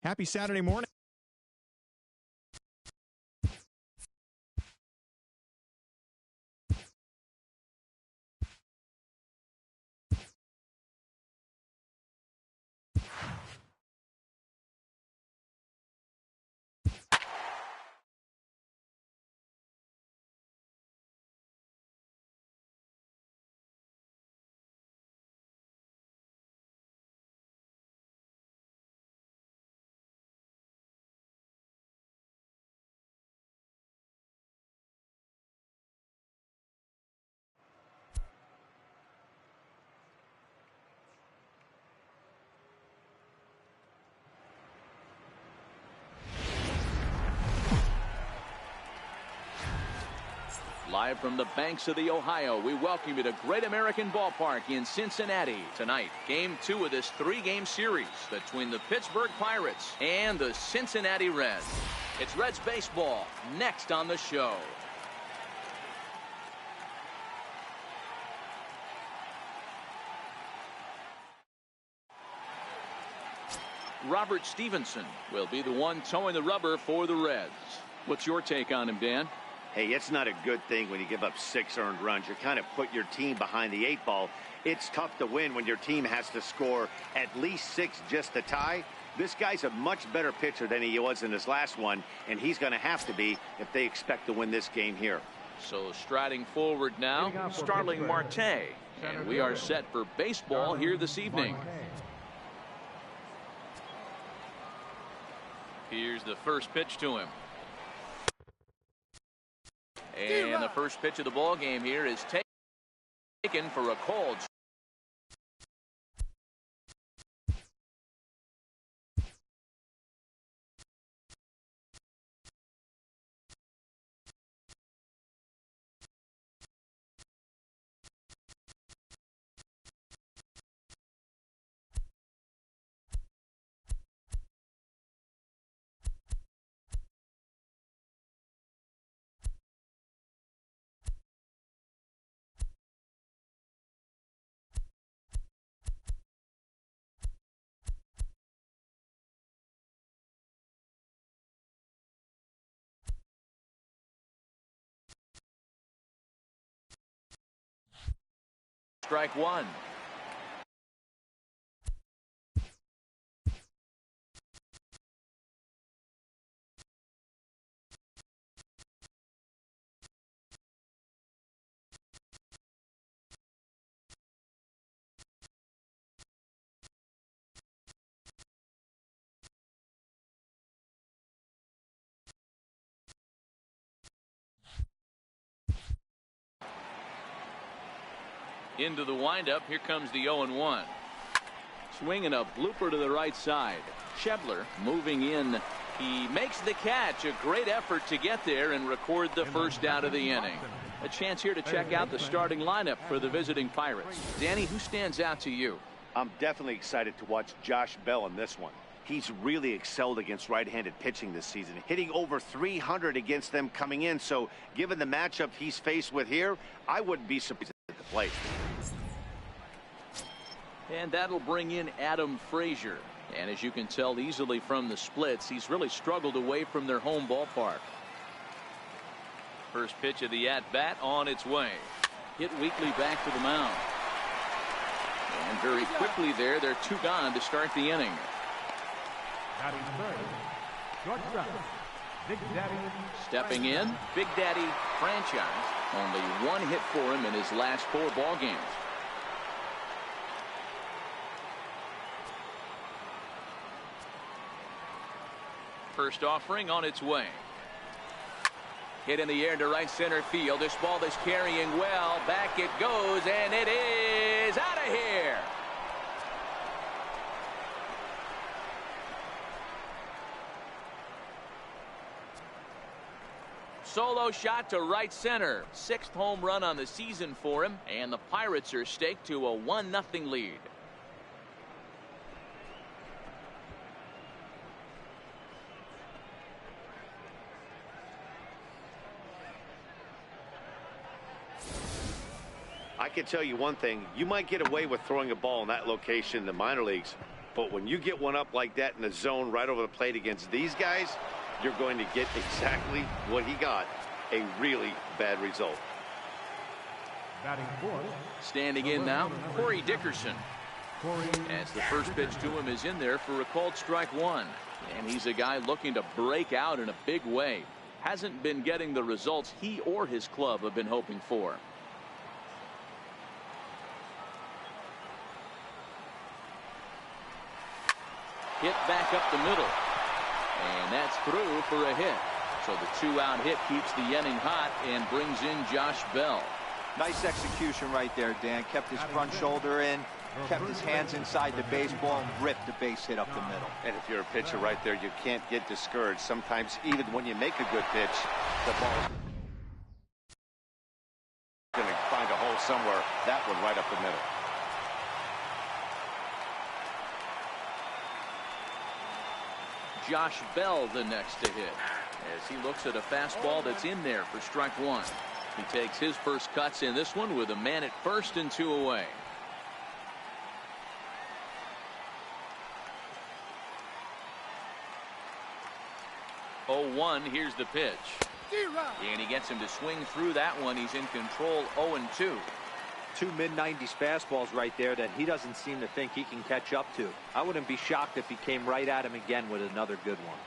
Happy Saturday morning. Live from the banks of the Ohio, we welcome you to Great American Ballpark in Cincinnati. Tonight, Game 2 of this 3-game series between the Pittsburgh Pirates and the Cincinnati Reds. It's Reds baseball next on the show. Robert Stevenson will be the one towing the rubber for the Reds. What's your take on him, Dan? Hey, it's not a good thing when you give up 6 earned runs. You kind of put your team behind the 8 ball. It's tough to win when your team has to score at least 6 just to tie. This guy's a much better pitcher than he was in his last one, and he's going to have to be if they expect to win this game here. So striding forward now, Starling Marte. And we are set for baseball here this evening. Here's the first pitch to him. And the first pitch of the ball game here is taken for a called. Strike one. Into the windup. Here comes the 0-1. Swinging a blooper to the right side. Schebler moving in. He makes the catch. A great effort to get there and record the first out of the inning. A chance here to check out the starting lineup for the visiting Pirates. Danny, who stands out to you? I'm definitely excited to watch Josh Bell in this one. He's really excelled against right-handed pitching this season, hitting over 300 against them coming in. So given the matchup he's faced with here, I wouldn't be surprised at the plate. And that'll bring in Adam Frazier. And as you can tell easily from the splits, he's really struggled away from their home ballpark. First pitch of the at-bat on its way. Hit weakly back to the mound. And very quickly there, they're 2 gone to start the inning. Stepping in, Big Daddy franchise. Only 1 hit for him in his last 4 ball games. First offering on its way. Hit in the air to right center field. This ball is carrying well. Back it goes, and it is out of here. Solo shot to right center. 6th home run on the season for him, and the Pirates are staked to a 1-0 lead. I can tell you one thing. You might get away with throwing a ball in that location in the minor leagues. But when you get one up like that in the zone right over the plate against these guys, you're going to get exactly what he got, a really bad result. Standing in now, Corey Dickerson. As the first pitch to him is in there for a called strike one. And he's a guy looking to break out in a big way. Hasn't been getting the results he or his club have been hoping for. Hit back up the middle. And that's through for a hit. So the 2-out hit keeps the inning hot and brings in Josh Bell. Nice execution right there, Dan. Kept his front shoulder in, kept his hands inside the baseball, and ripped the base hit up the middle. And if you're a pitcher right there, you can't get discouraged. Sometimes even when you make a good pitch, the ball's going to find a hole somewhere. That one right up the middle. Josh Bell the next to hit as he looks at a fastball that's in there for strike one. He takes his first cuts in this one with a man at first and 2 away. Oh, 1, here's the pitch. And he gets him to swing through that one. He's in control. 0-2. Two mid-90s fastballs right there that he doesn't seem to think he can catch up to. I wouldn't be shocked if he came right at him again with another good one.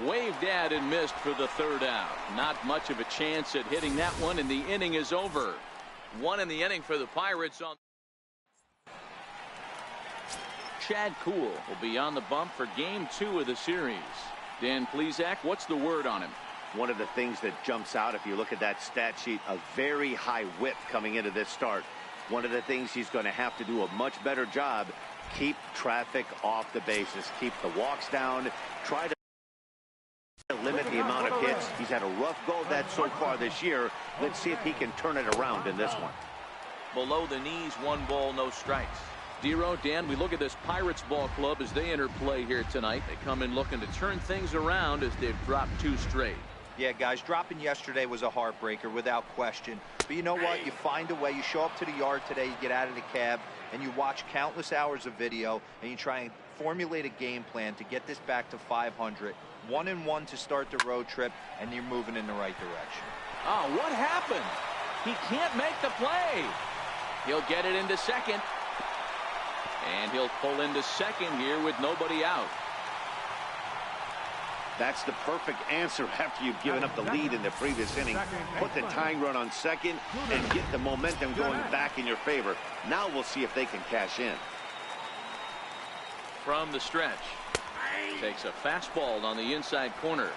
Waved at and missed for the 3rd out. Not much of a chance at hitting that one, and the inning is over. 1 in the inning for the Pirates. On Chad Kuhl will be on the bump for game 2 of the series. Dan Plesac, what's the word on him? One of the things that jumps out if you look at that stat sheet, a very high whip coming into this start. One of the things he's going to have to do a much better job, keep traffic off the bases, keep the walks down, try to limit the amount of hits. He's had a rough go of that so far this year. Let's see if he can turn it around in this one. Below the knees, 1 ball, no strikes. Dero, Dan, we look at this Pirates ball club as they enter play here tonight. They come in looking to turn things around as they've dropped 2 straight. Yeah, guys, dropping yesterday was a heartbreaker without question. But you know what? You find a way. You show up to the yard today, you get out of the cab, and you watch countless hours of video, and you try and formulate a game plan to get this back to 500. 1-1 to start the road trip, and you're moving in the right direction. Oh, what happened? He can't make the play. He'll get it into second. And he'll pull into second here with nobody out. That's the perfect answer after you've given up the lead in the previous inning. Put the tying run on second and get the momentum going back in your favor. Now we'll see if they can cash in. From the stretch. Takes a fastball on the inside corner.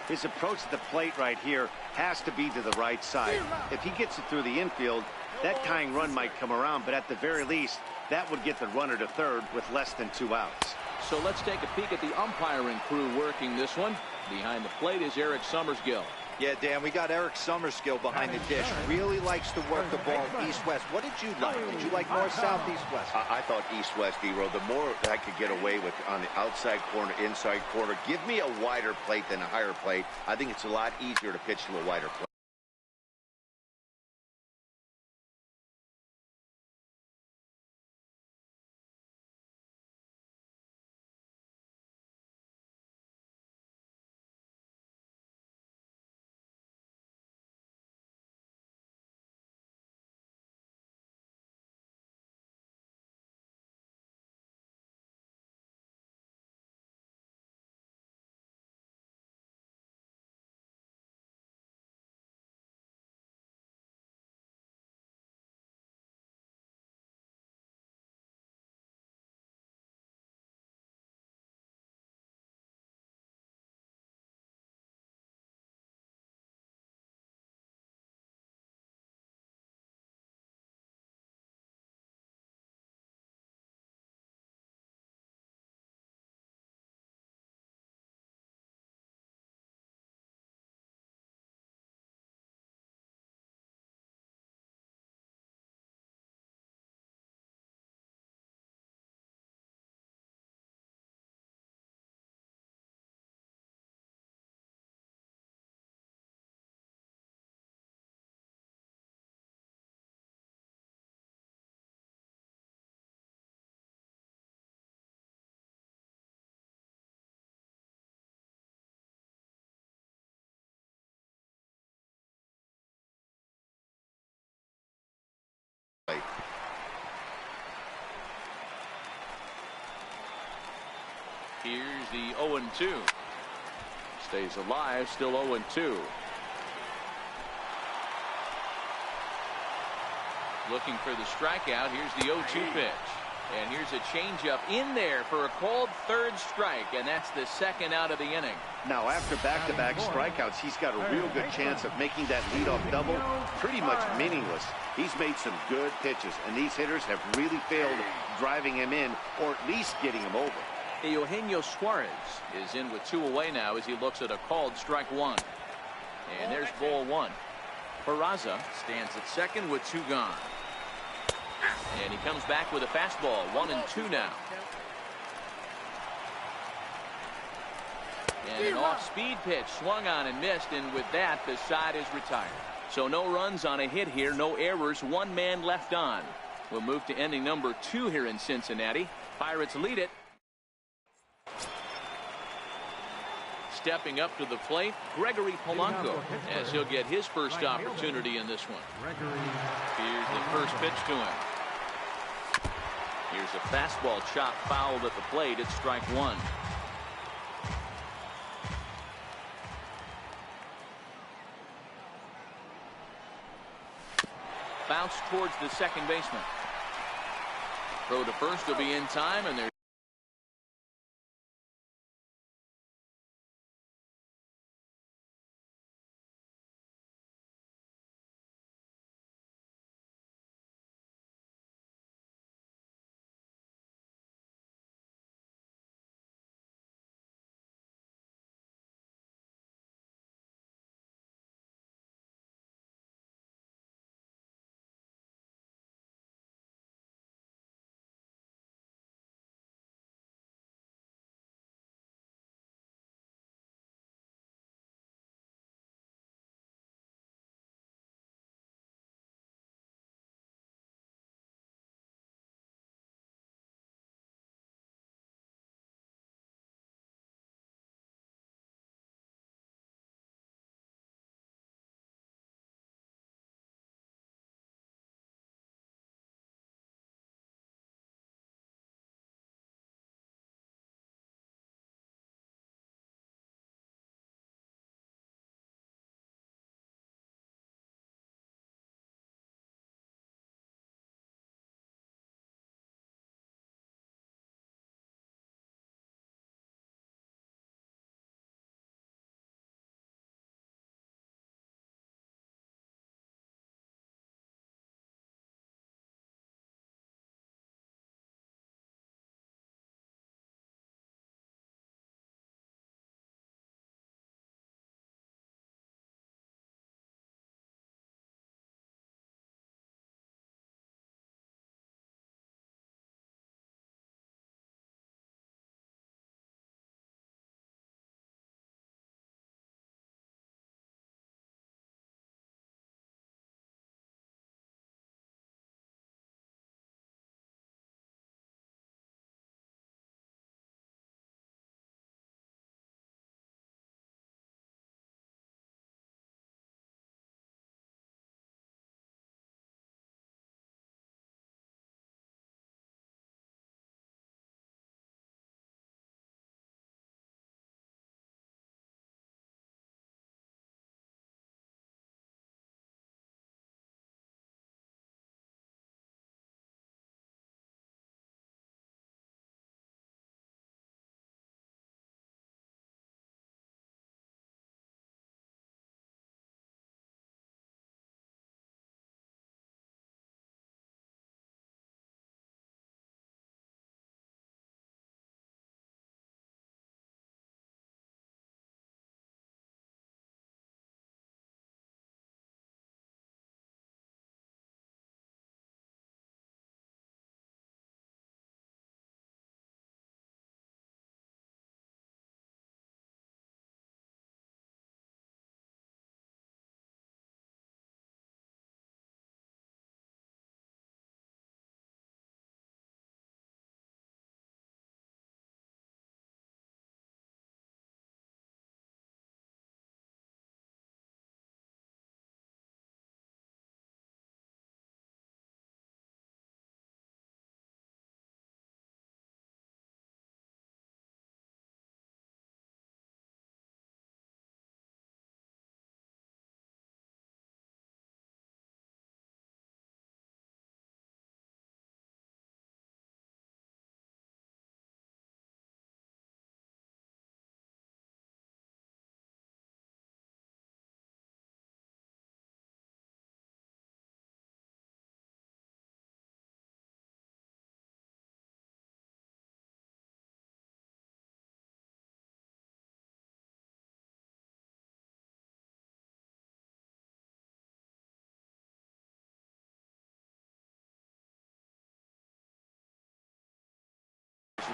His approach to the plate right here has to be to the right side. If he gets it through the infield, that tying run might come around, but at the very least, that would get the runner to third with less than 2 outs. So let's take a peek at the umpiring crew working this one. Behind the plate is Eric Summerskill. Yeah, Dan, we got Eric Summerskill behind the dish. Really likes to work the ball east-west. What did you like? Did you like north-south, east-west? I thought east-west, D-Row. The more I could get away with on the outside corner, inside corner, give me a wider plate than a higher plate. I think it's a lot easier to pitch to a wider plate. Here's the 0-2. Stays alive, still 0-2. Looking for the strikeout. Here's the 0-2 pitch. And here's a changeup in there for a called third strike, and that's the second out of the inning. Now, after back-to-back strikeouts, he's got a real good chance of making that leadoff double pretty much meaningless. He's made some good pitches, and these hitters have really failed driving him in or at least getting him over. Eugenio Suarez is in with 2 away now as he looks at a called strike 1. And there's ball 1. Peraza stands at second with 2 gone. And he comes back with a fastball. 1-2 now. And an off-speed pitch swung on and missed, and with that the side is retired. So no runs on a hit here, no errors, 1 man left on. We'll move to inning number 2 here in Cincinnati. Pirates lead it. Stepping up to the plate, Gregory Polanco, as he'll get his first opportunity in this one. Here's the first pitch to him. Here's a fastball chop fouled at the plate. It's strike 1. Bounce towards the second baseman. Throw to first will be in time, and there's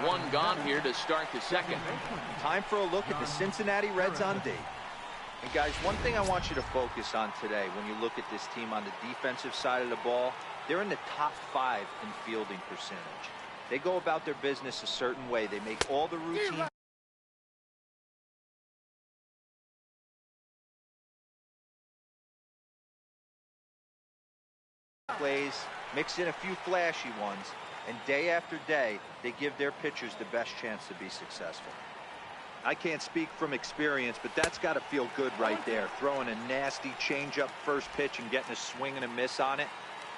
one gone here to start the second. Time for a look at the Cincinnati Reds on D. And guys, one thing I want you to focus on today when you look at this team on the defensive side of the ball, they're in the top 5 in fielding percentage. They go about their business a certain way. They make all the routine plays, mix in a few flashy ones, and day after day, they give their pitchers the best chance to be successful. I can't speak from experience, but that's got to feel good right there. Throwing a nasty changeup first pitch and getting a swing and a miss on it.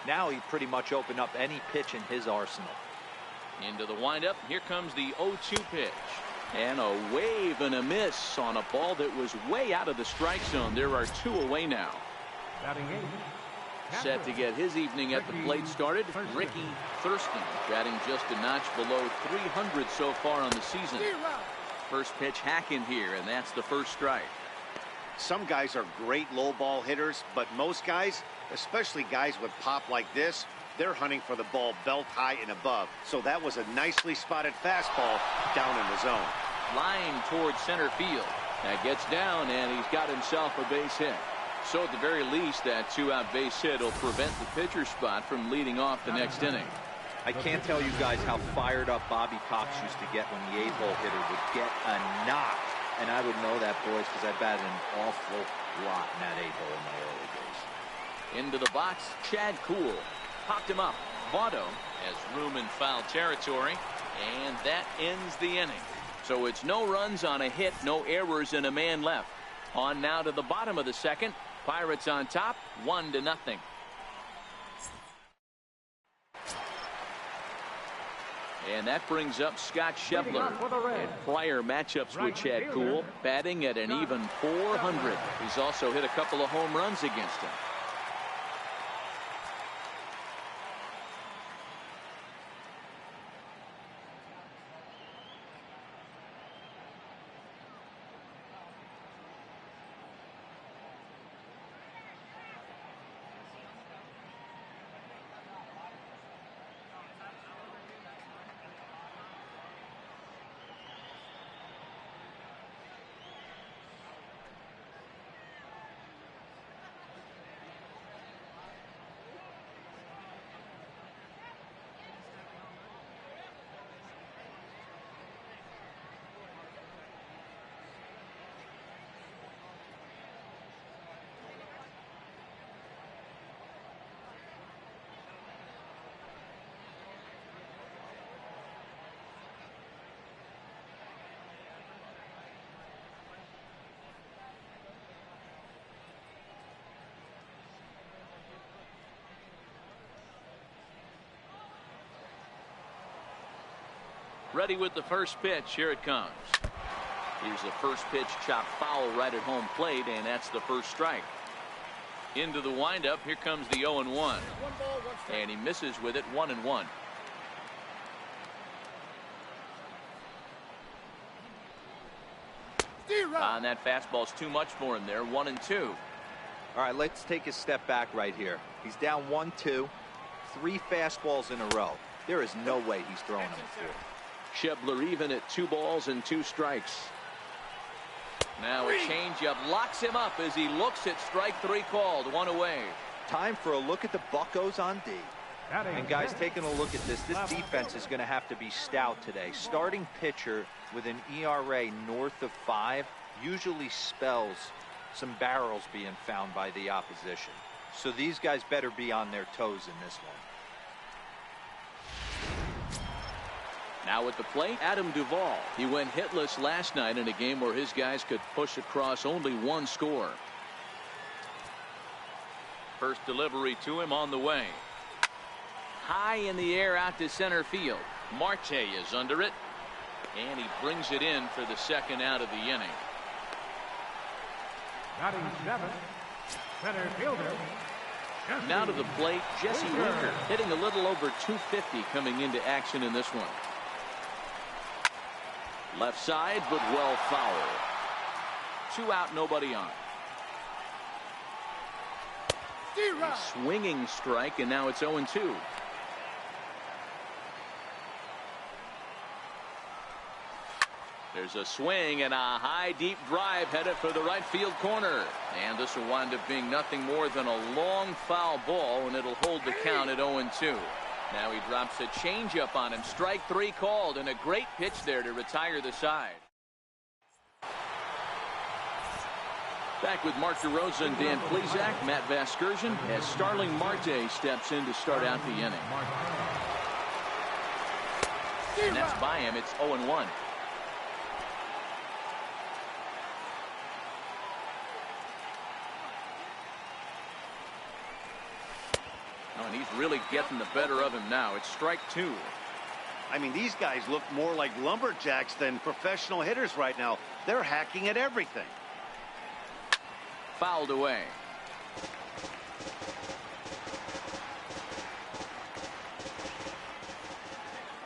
Now he pretty much opened up any pitch in his arsenal. Into the windup. Here comes the 0-2 pitch. And a wave and a miss on a ball that was way out of the strike zone. There are 2 away now. Set to get his evening at the plate started, Ricky Thurston, batting just a notch below 300 so far on the season. First pitch hacking here, and that's the first strike. Some guys are great low ball hitters, but most guys, especially guys with pop like this, they're hunting for the ball belt high and above. So that was a nicely spotted fastball down in the zone. Line towards center field. That gets down, and he's got himself a base hit. So at the very least, that 2-out base hit will prevent the pitcher spot from leading off the next inning. I can't tell you guys how fired up Bobby Cox used to get when the 8-hole hitter would get a knock. And I would know that, boys, because I batted an awful lot in that 8-hole in my early days. Into the box, Chad Kuhl. Popped him up. Votto has room in foul territory. And that ends the inning. So it's no runs on a hit, no errors, and a man left. On now to the bottom of the second. Pirates on top, 1-0. And that brings up Scott Schebler. And prior matchups with Chad Kuhl, batting at an even .400. He's also hit a couple of home runs against him. Ready with the first pitch. Here it comes. Here's the first pitch, chopped foul right at home plate, and that's the first strike. Into the windup. Here comes the 0-1. And he misses with it, 1-1. And that fastball's too much for him there, 1-2. All right, let's take a step back right here. He's down 1-2, 3 fastballs in a row. There is no way he's throwing them a 4. Schebler even at 2 balls and 2 strikes. Now a changeup locks him up as he looks at strike 3 called, 1 away. Time for a look at the Buccos on D. And guys, taking a look at this defense is going to have to be stout today. Starting pitcher with an ERA north of 5 usually spells some barrels being found by the opposition. So these guys better be on their toes in this one. Now at the plate, Adam Duvall. He went hitless last night in a game where his guys could push across only 1 score. First delivery to him on the way. High in the air out to center field. Marte is under it. And he brings it in for the second out of the inning. Batting 7th, center fielder. Now to the plate, Jesse Winker, hitting a little over 250 coming into action in this one. Left side, but well foul. 2 out, nobody on. A swinging strike, and now it's 0-2. There's a swing and a high deep drive headed for the right field corner. And this will wind up being nothing more than a long foul ball, and it'll hold the count at 0-2. Now he drops a changeup on him. Strike 3 called, and a great pitch there to retire the side. Back with Mark DeRosa and Dan Plesac. Matt Vasgersian as Starling Marte steps in to start out the inning. And that's by him. It's 0-1. Oh, and he's really getting the better of him now. It's strike 2. I mean, these guys look more like lumberjacks than professional hitters right now. They're hacking at everything. Fouled away.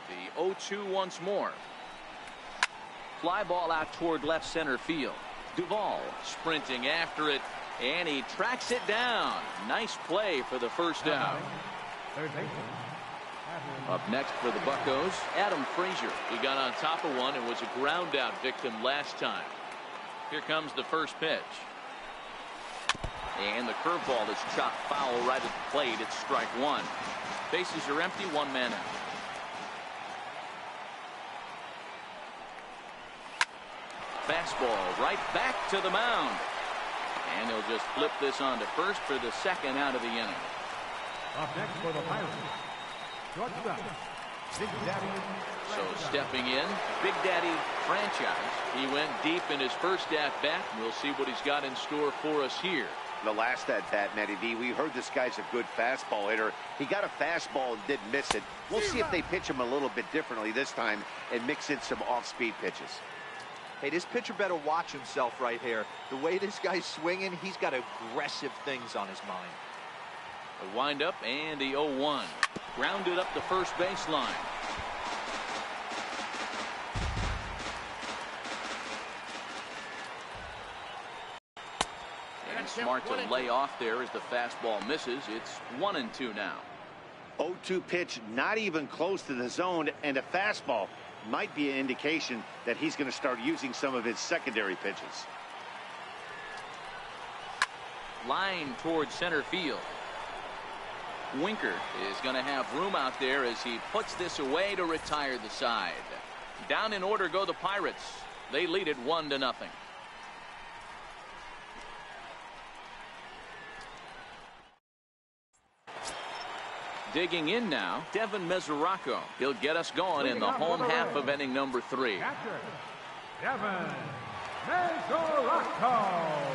The 0-2 once more. Fly ball out toward left center field. Duvall sprinting after it, and he tracks it down. Nice play for the first out. Up next for the Buccos, Adam Frazier. He got on top of one and was a ground out victim last time. Here comes the first pitch. And the curveball is chopped foul right at the plate. It's strike 1. Bases are empty, 1 man out. Fastball right back to the mound. And he'll just flip this on to first for the second out of the inning. Up next for the Pirates, shortstop, Big Daddy. So stepping in, Big Daddy Franchise. He went deep in his first at-bat. We'll see what he's got in store for us here. The last at-bat, Matty V, we heard this guy's a good fastball hitter. He got a fastball and didn't miss it. We'll see if they pitch him a little bit differently this time and mix in some off-speed pitches. Hey, this pitcher better watch himself right here. The way this guy's swinging, he's got aggressive things on his mind. The windup and the 0-1. Grounded up the first baseline. And smart to lay off there as the fastball misses. It's 1-2 now. 0-2 pitch, not even close to the zone, and a fastball might be an indication that he's going to start using some of his secondary pitches. Line towards center field. Winker is going to have room out there as he puts this away to retire the side. Down in order go the Pirates. They lead it 1-0. Digging in now, Devin Mesoraco. He'll get us going in the home half of inning number 3. Catcher, Devin Mesoraco.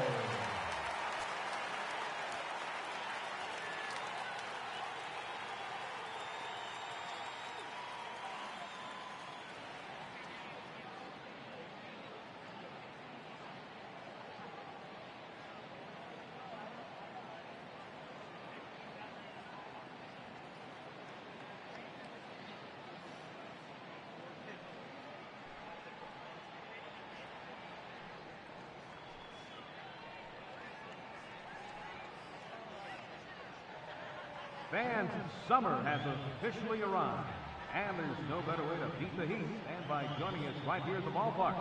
Fans, summer has officially arrived, and there's no better way to beat the heat than by joining us right here at the ballpark.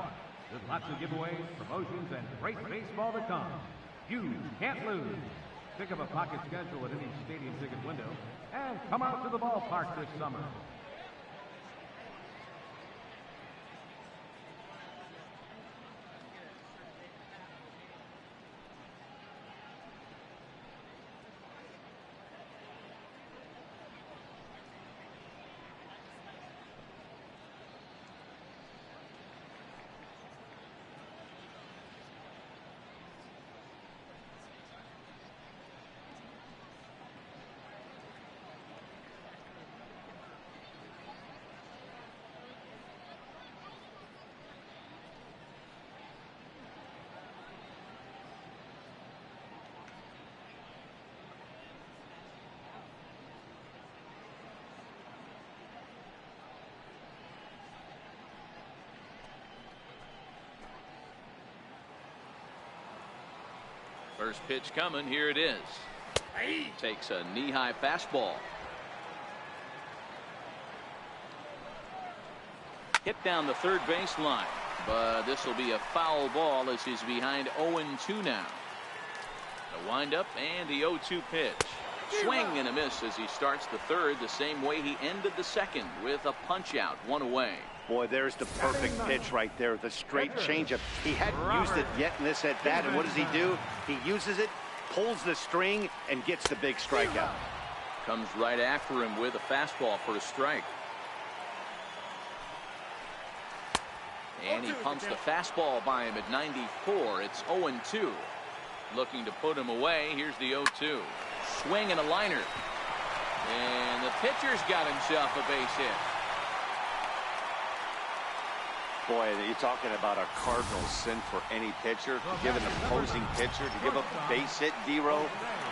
There's lots of giveaways, promotions, and great baseball to come. You can't lose. Pick up a pocket schedule at any stadium ticket window and come out to the ballpark this summer. First pitch coming. Here it is. Takes a knee-high fastball. Hit down the third baseline. but this will be a foul ball as he's behind 0-2 now. The windup and the 0-2 pitch. Swing and a miss as he starts the third the same way he ended the second with a punch out, one away. Boy, there's the perfect pitch right there, the straight changeup. He hadn't used it yet in this at bat, and what does he do? He uses it, pulls the string, and gets the big strikeout. Comes right after him with a fastball for a strike. And he pumps the fastball by him at 94. It's 0-2. Looking to put him away. Here's the 0-2. Swing and a liner. And the pitcher's got himself a base hit. Boy, you're talking about a cardinal sin for any pitcher. To give an opposing pitcher, to give up a base hit, D-Row,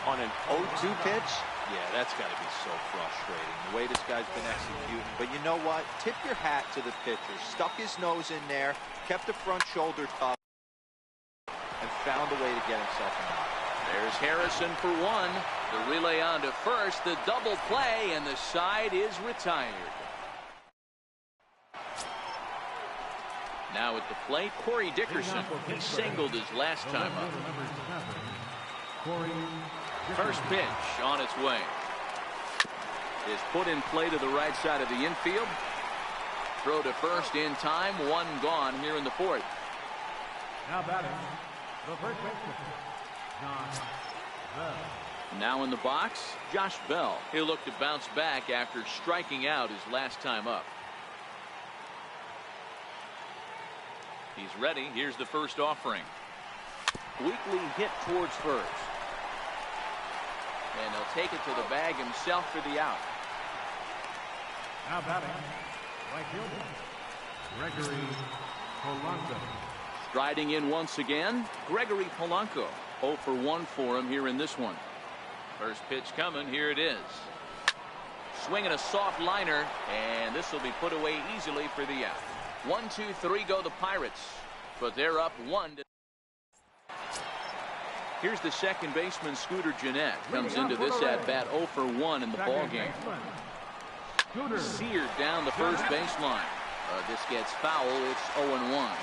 on an 0-2 pitch. Yeah, that's got to be so frustrating, the way this guy's been executing. But you know what? Tip your hat to the pitcher. Stuck his nose in there, kept the front shoulder tough, and found a way to get himself out. There's Harrison for one. The relay on to first, the double play, and the side is retired. Now at the plate, Corey Dickerson. He singled his last time up. First pitch on its way. Is put in play to the right side of the infield. Throw to first in time. One gone here in the fourth. Now batting, the first baseman, Josh Bell. Now in the box, Josh Bell. He'll look to bounce back after striking out his last time up. He's ready. Here's the first offering. Weakly hit towards first. And he'll take it to the bag himself for the out. Now batting, right fielder, Gregory Polanco. Striding in once again, Gregory Polanco. 0 for 1 for him here in this one. First pitch coming. Here it is. Swinging a soft liner, and this will be put away easily for the out. 1, 2, 3 go the Pirates, but they're up 1. Here's the second baseman, Scooter Gennett. Comes into this at bat 0 for 1 in the ball game. Seared down the first baseline. This gets foul. It's 0-1.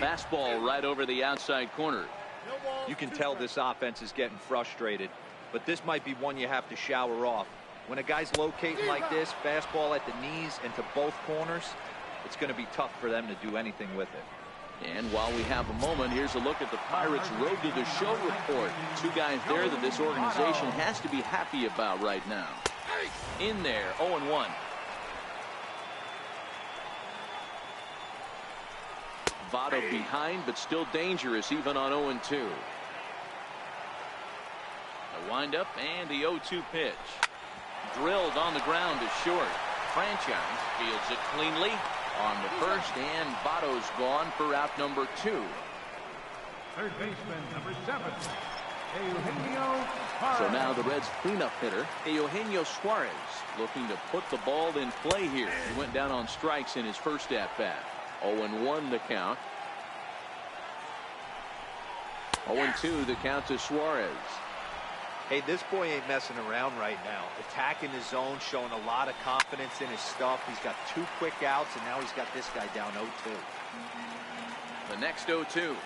Fastball right over the outside corner. You can tell this offense is getting frustrated, but this might be one you have to shower off. When a guy's locating like this, fastball at the knees and to both corners, it's going to be tough for them to do anything with it. And while we have a moment, here's a look at the Pirates' Road to the Show report. Two guys there that this organization has to be happy about right now. In there, 0-1. Votto behind, but still dangerous even on 0-2. The windup and the 0-2 pitch. Drilled on the ground to short. Franchise fields it cleanly on the first, and Votto's gone for out number 2. Third baseman, number 7, Eugenio Suarez. So now the Reds' cleanup hitter, Eugenio Suarez, looking to put the ball in play here. He went down on strikes in his first at-bat. 0-1 the count. 0-2 the count to Suarez. Hey, this boy ain't messing around right now. Attacking the zone, showing a lot of confidence in his stuff. He's got 2 quick outs, and now he's got this guy down 0-2. The next 0-2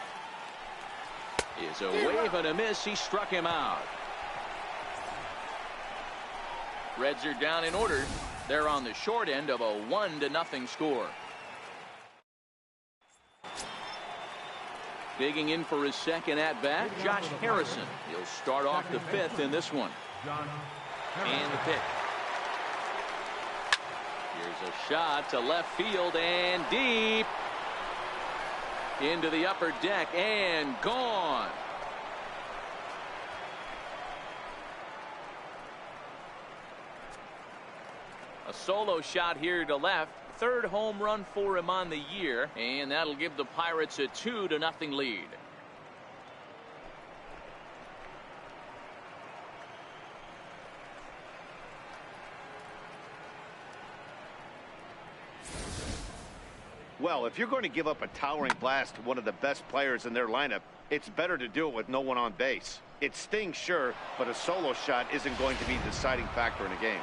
is a wave and a miss. He struck him out. Reds are down in order. They're on the short end of a 1-0 score. Digging in for his second at-bat, Josh Harrison. He'll start off the 5th in this one. And the pitch. Here's a shot to left field and deep. Into the upper deck and gone. A solo shot here to left. 3rd home run for him on the year, and that'll give the Pirates a 2-0 lead. Well, if you're going to give up a towering blast to one of the best players in their lineup, it's better to do it with no one on base. It stings, sure, but a solo shot isn't going to be the deciding factor in a game.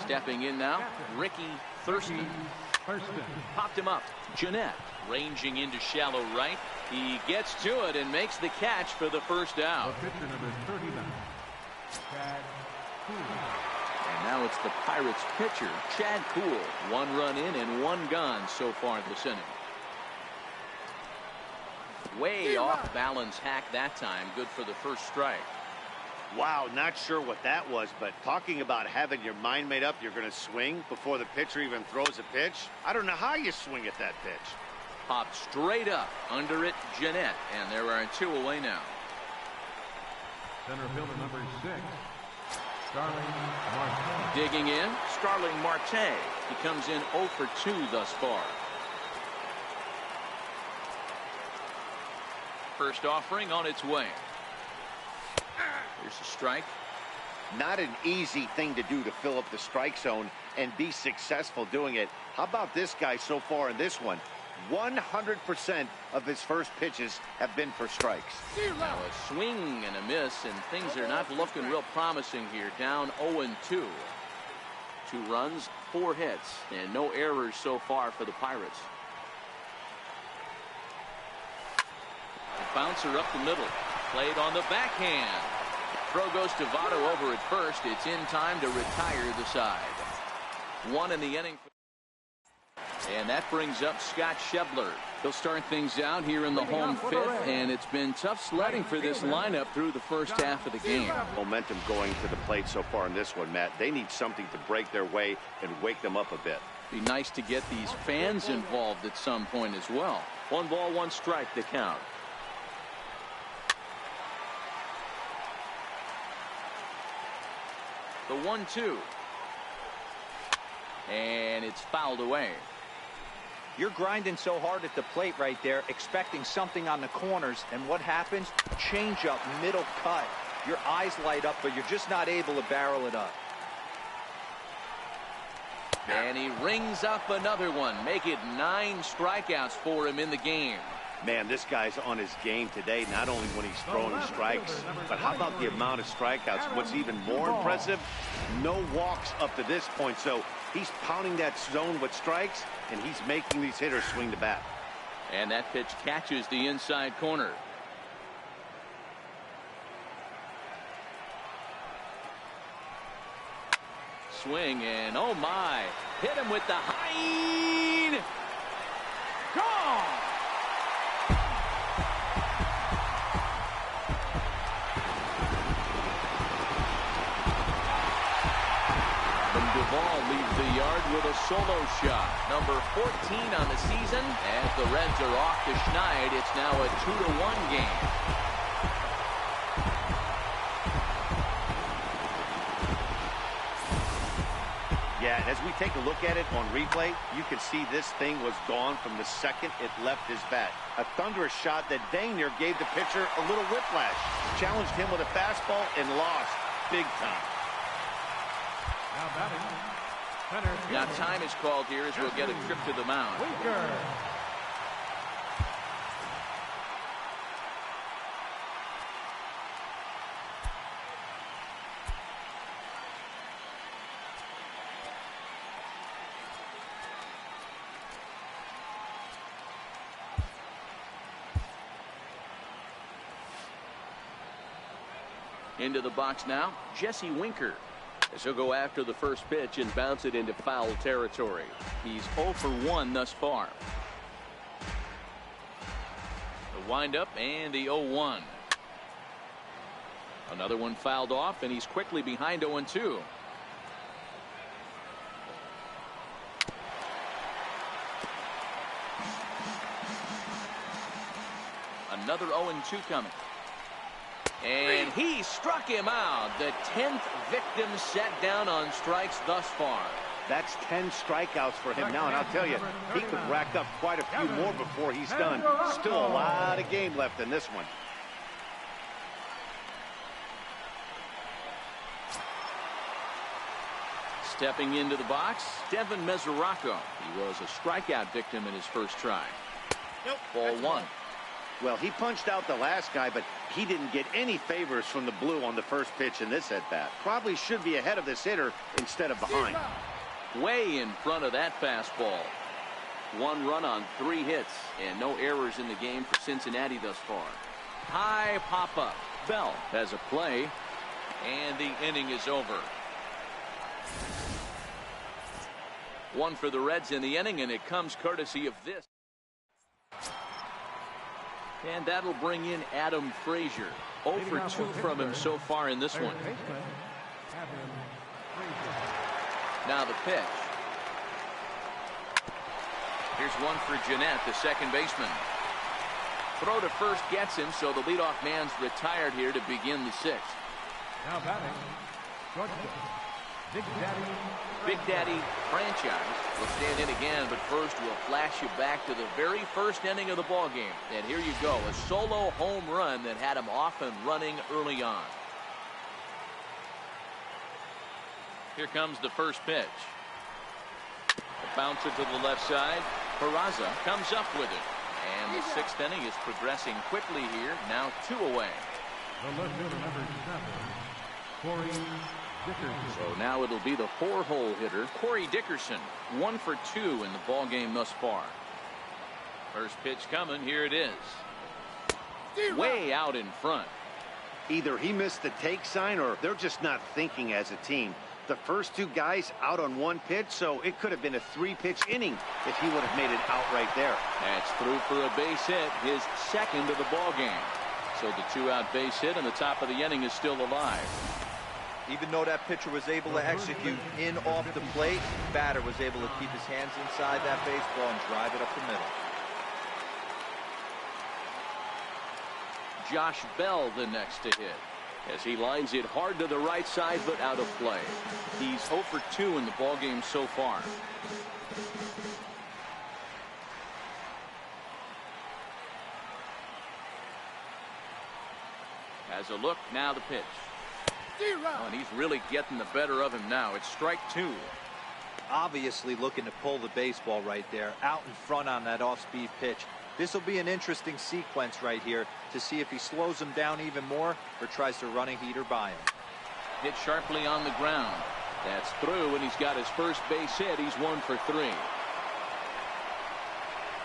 Stepping in now, Ricky Thurston. Popped him up. Jeanette ranging into shallow right. He gets to it and makes the catch for the first out. And now it's the Pirates pitcher, Chad Kuhl. 1 run in and 1 gone so far this inning. Way off balance hack that time. Good for the first strike. Wow, not sure what that was, but talking about having your mind made up you're going to swing before the pitcher even throws a pitch. I don't know how you swing at that pitch. Popped straight up under it, Jeanette, and there are 2 away now. Center fielder number 6, Starling Marte. Digging in, Starling Marte. He comes in 0 for 2 thus far. First offering on its way. Here's a strike. Not an easy thing to do to fill up the strike zone and be successful doing it. How about this guy so far in this one? 100% of his first pitches have been for strikes. Now a swing and a miss, and things are not looking real promising here. Down 0-2. 2 runs, 4 hits, and no errors so far for the Pirates. Bouncer up the middle. Played on the backhand. Throw goes to Votto over at first. It's in time to retire the side. 1 in the inning. And that brings up Scott Shebler. He'll start things out here in the home 5th, and it's been tough sledding for this lineup through the first half of the game. Momentum going to the plate so far in this one, Matt. They need something to break their way and wake them up a bit. Be nice to get these fans involved at some point as well. 1 ball, 1 strike to count. The 1-2. And it's fouled away. You're grinding so hard at the plate right there, expecting something on the corners, and what happens? Change up, middle cut. Your eyes light up, but you're just not able to barrel it up. And he rings up another one. Make it 9 strikeouts for him in the game. Man, this guy's on his game today, not only when he's throwing strikes, but how about the amount of strikeouts? What's even more impressive, no walks up to this point. So he's pounding that zone with strikes, and he's making these hitters swing the bat. And that pitch catches the inside corner. Swing, and oh my, hit him with the high. Gone. Duvall leaves the yard with a solo shot. Number 14 on the season. As the Reds are off to Schneid, it's now a 2-1 game. Yeah, as we take a look at it on replay, you can see this thing was gone from the second it left his bat. A thunderous shot that dang near gave the pitcher a little whiplash. Challenged him with a fastball and lost big time. Now time is called here as we'll get a trip to the mound. Into the box now, Jesse Winker. As he'll go after the first pitch and bounce it into foul territory. He's 0 for 1 thus far. The windup and the 0-1. Another one fouled off, and he's quickly behind 0-2. Another 0-2 coming. And he struck him out. The 10th victim set down on strikes thus far. That's 10 strikeouts for him now, and I'll tell you, he could rack up quite a few more before he's done. Still a lot of game left in this one. Stepping into the box, Devin Mesoraco. He was a strikeout victim in his first try. Ball 1. Well, he punched out the last guy, but he didn't get any favors from the blue on the first pitch in this at-bat. Probably should be ahead of this hitter instead of behind. Way in front of that fastball. 1 run on 3 hits, and no errors in the game for Cincinnati thus far. High pop-up. Bell has a play, and the inning is over. 1 for the Reds in the inning, and it comes courtesy of this. And that'll bring in Adam Frazier. 0 for 2 from him so far in this one. Now the pitch. Here's 1 for Jeanette, the second baseman. Throw to first gets him, so the leadoff man's retired here to begin the 6th. Now batting, shortstop, Big Daddy Franchise will stand in again, but first we'll flash you back to the very first inning of the ball game. And here you go, a solo home run that had him off and running early on. Here comes the first pitch. A bouncer to the left side. Peraza comes up with it. And the 6th inning is progressing quickly here. Now 2 away. the left fielder, number 7, Corey Dickerson. So now it'll be the 4-hole hitter, Corey Dickerson. 1 for 2 in the ball game thus far. First pitch coming. Here it is. Way out in front. Either he missed the take sign or they're just not thinking as a team. The first 2 guys out on 1 pitch, so it could have been a 3-pitch inning if he would have made it out right there. That's through for a base hit, his 2nd of the ball game. So the 2-out base hit, and the top of the inning is still alive. Even though that pitcher was able to execute in off the plate, batter was able to keep his hands inside that baseball and drive it up the middle. Josh Bell the next to hit, as he lines it hard to the right side, but out of play. He's 0 for 2 in the ball game so far. Has a look, now the pitch. Oh, and he's really getting the better of him now. It's strike 2. Obviously looking to pull the baseball right there, out in front on that off-speed pitch. This will be an interesting sequence right here to see if he slows him down even more or tries to run a heater by him. Hit sharply on the ground. That's through, and he's got his first base hit. He's 1 for 3.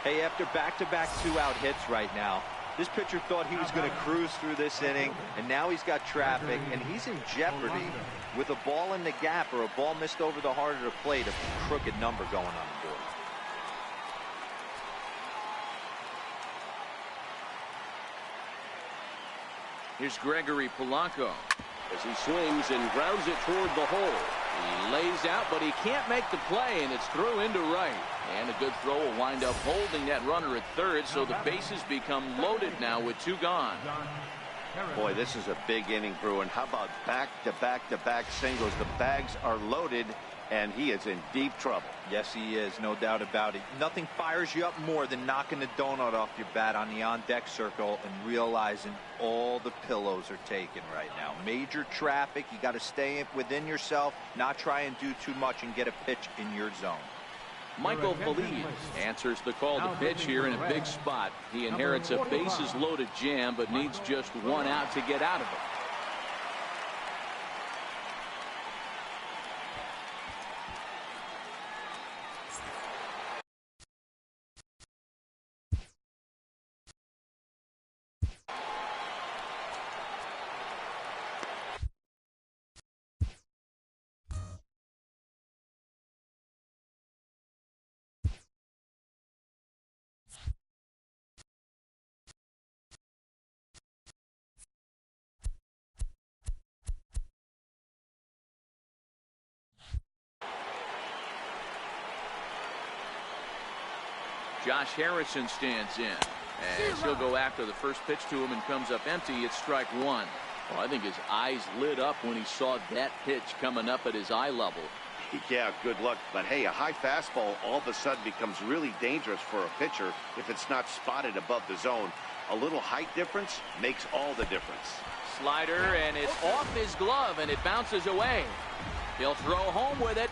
Hey, after back-to-back 2-out hits right now, this pitcher thought he was going to cruise through this inning, and now he's got traffic, and he's in jeopardy with a ball in the gap or a ball missed over the heart of the plate, a crooked number going on the board. Here's Gregory Polanco as he swings and grounds it toward the hole. He lays out, but he can't make the play, and it's through into right. And a good throw will wind up holding that runner at third, so the bases become loaded now with 2 gone. Boy, this is a big inning, Bruin. How about back-to-back-to-back singles? The bags are loaded, and he is in deep trouble. Yes, he is, no doubt about it. Nothing fires you up more than knocking the donut off your bat on the on-deck circle and realizing all the pillows are taken right now. Major traffic. You got to stay within yourself, not try and do too much and get a pitch in your zone. Michael Feliz answers the call to pitch here in a big spot. He inherits a bases-loaded jam, but needs just 1 out to get out of it. Josh Harrison stands in as he'll go after the first pitch to him and comes up empty. It's strike 1. Well, I think his eyes lit up when he saw that pitch coming up at his eye level. Yeah, good luck. But hey, a high fastball all of a sudden becomes really dangerous for a pitcher if it's not spotted above the zone. A little height difference makes all the difference. Slider, and it's off his glove, and it bounces away. He'll throw home with it,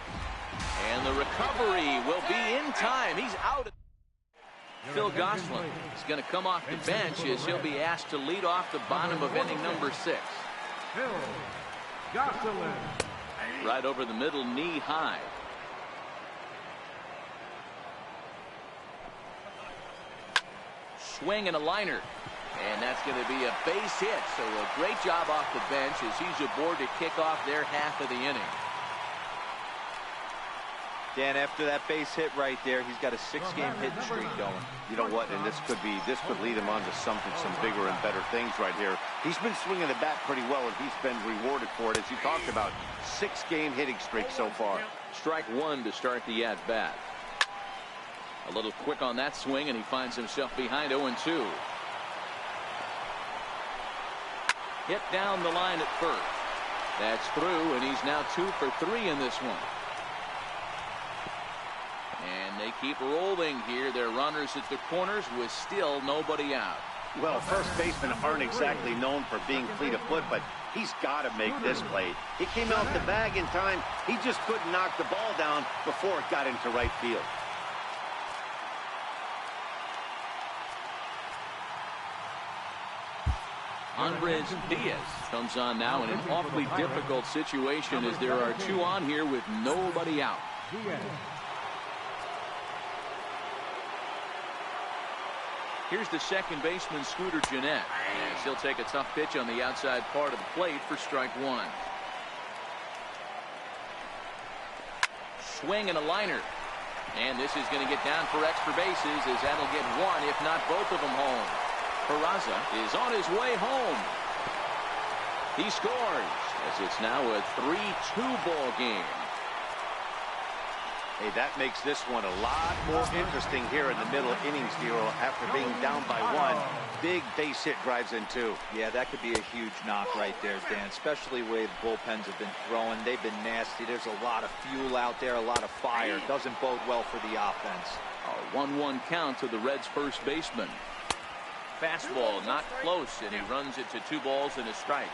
and the recovery will be in time. He's out. Phil Gosselin is going to come off the bench as he'll be asked to lead off the bottom of inning number 6. Phil Gosselin. Right over the middle, knee high. Swing and a liner. And that's going to be a base hit. So a great job off the bench as he's aboard to kick off their half of the inning. Dan, after that base hit right there, he's got a 6-game hitting streak going. You know what? And this could lead him on to some bigger and better things right here. He's been swinging the bat pretty well, and he's been rewarded for it, as you talked about. 6-game hitting streak so far. Strike 1 to start the at-bat. A little quick on that swing, and he finds himself behind 0-2. Hit down the line at first. That's through, and he's now 2 for 3 in this one. And they keep rolling here. They're runners at the corners with still nobody out. Well, first basemen aren't exactly known for being fleet of foot, but he's got to make this play. He came out the bag in time. He just couldn't knock the ball down before it got into right field. Andres Diaz comes on now in an awfully difficult situation as there are 2 on here with nobody out. Here's the second baseman, Scooter Gennett, as he'll take a tough pitch on the outside part of the plate for strike 1. Swing and a liner. And this is going to get down for extra bases as that'll get 1, if not both of them, home. Peraza is on his way home. He scores as it's now a 3-2 ball game. Hey, that makes this one a lot more interesting here in the middle innings, Hero. After being down by 1, big base hit drives in 2. Yeah, that could be a huge knock right there, Dan, especially the way the bullpens have been throwing. They've been nasty. There's a lot of fuel out there, a lot of fire. Doesn't bode well for the offense. A 1-1 count to the Reds' first baseman. Fastball not close, and he runs it to 2 balls and a strike.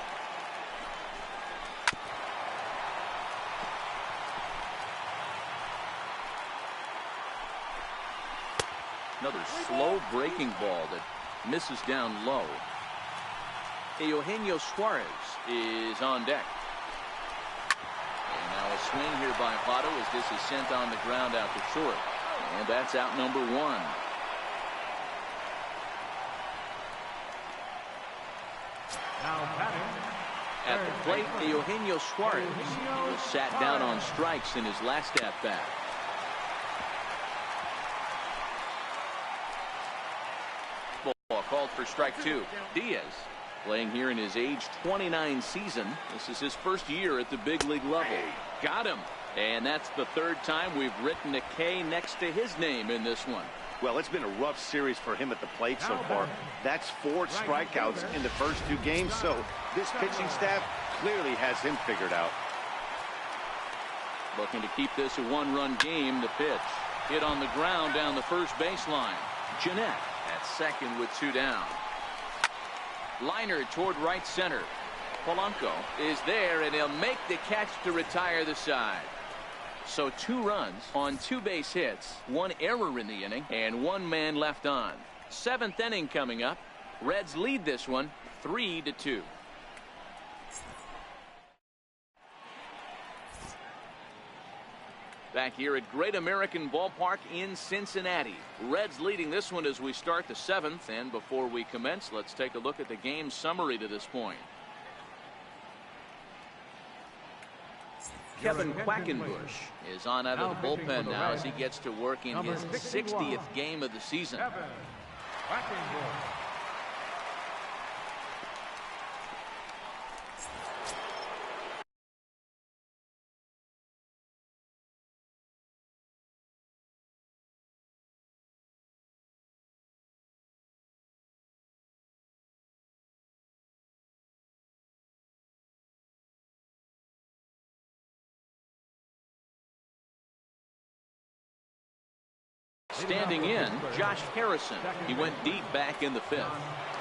Another slow breaking ball that misses down low. Eugenio Suarez is on deck. And now a swing here by Votto as this is sent on the ground out to short. And that's out number 1. At the plate, Eugenio Suarez. He was sat down on strikes in his last at-bat. Ball called for strike 2. Diaz playing here in his age 29 season. This is his first year at the big league level. Got him. And that's the 3rd time we've written a K next to his name in this one. Well, it's been a rough series for him at the plate so far. That's 4 strikeouts in the first 2 games, so this pitching staff clearly has him figured out. Looking to keep this a 1-run game. The pitch hit on the ground down the first baseline. Gennett at second with 2 down. Liner toward right center. Polanco is there, and he'll make the catch to retire the side. So 2 runs on 2 base hits, 1 error in the inning, and 1 man left on. 7th inning coming up. Reds lead this one 3-2. Back here at Great American Ballpark in Cincinnati. Reds leading this one as we start the 7th. And before we commence, let's take a look at the game summary to this point. Kevin Quackenbush is on out of the bullpen now as he gets to work in his 60th game of the season. Standing in, Josh Harrison. He went deep back in the 5th.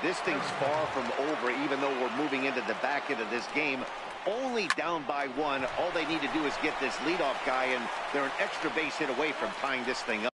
This thing's far from over, even though we're moving into the back end of this game. Only down by 1. All they need to do is get this leadoff guy, and they're an extra base hit away from tying this thing up.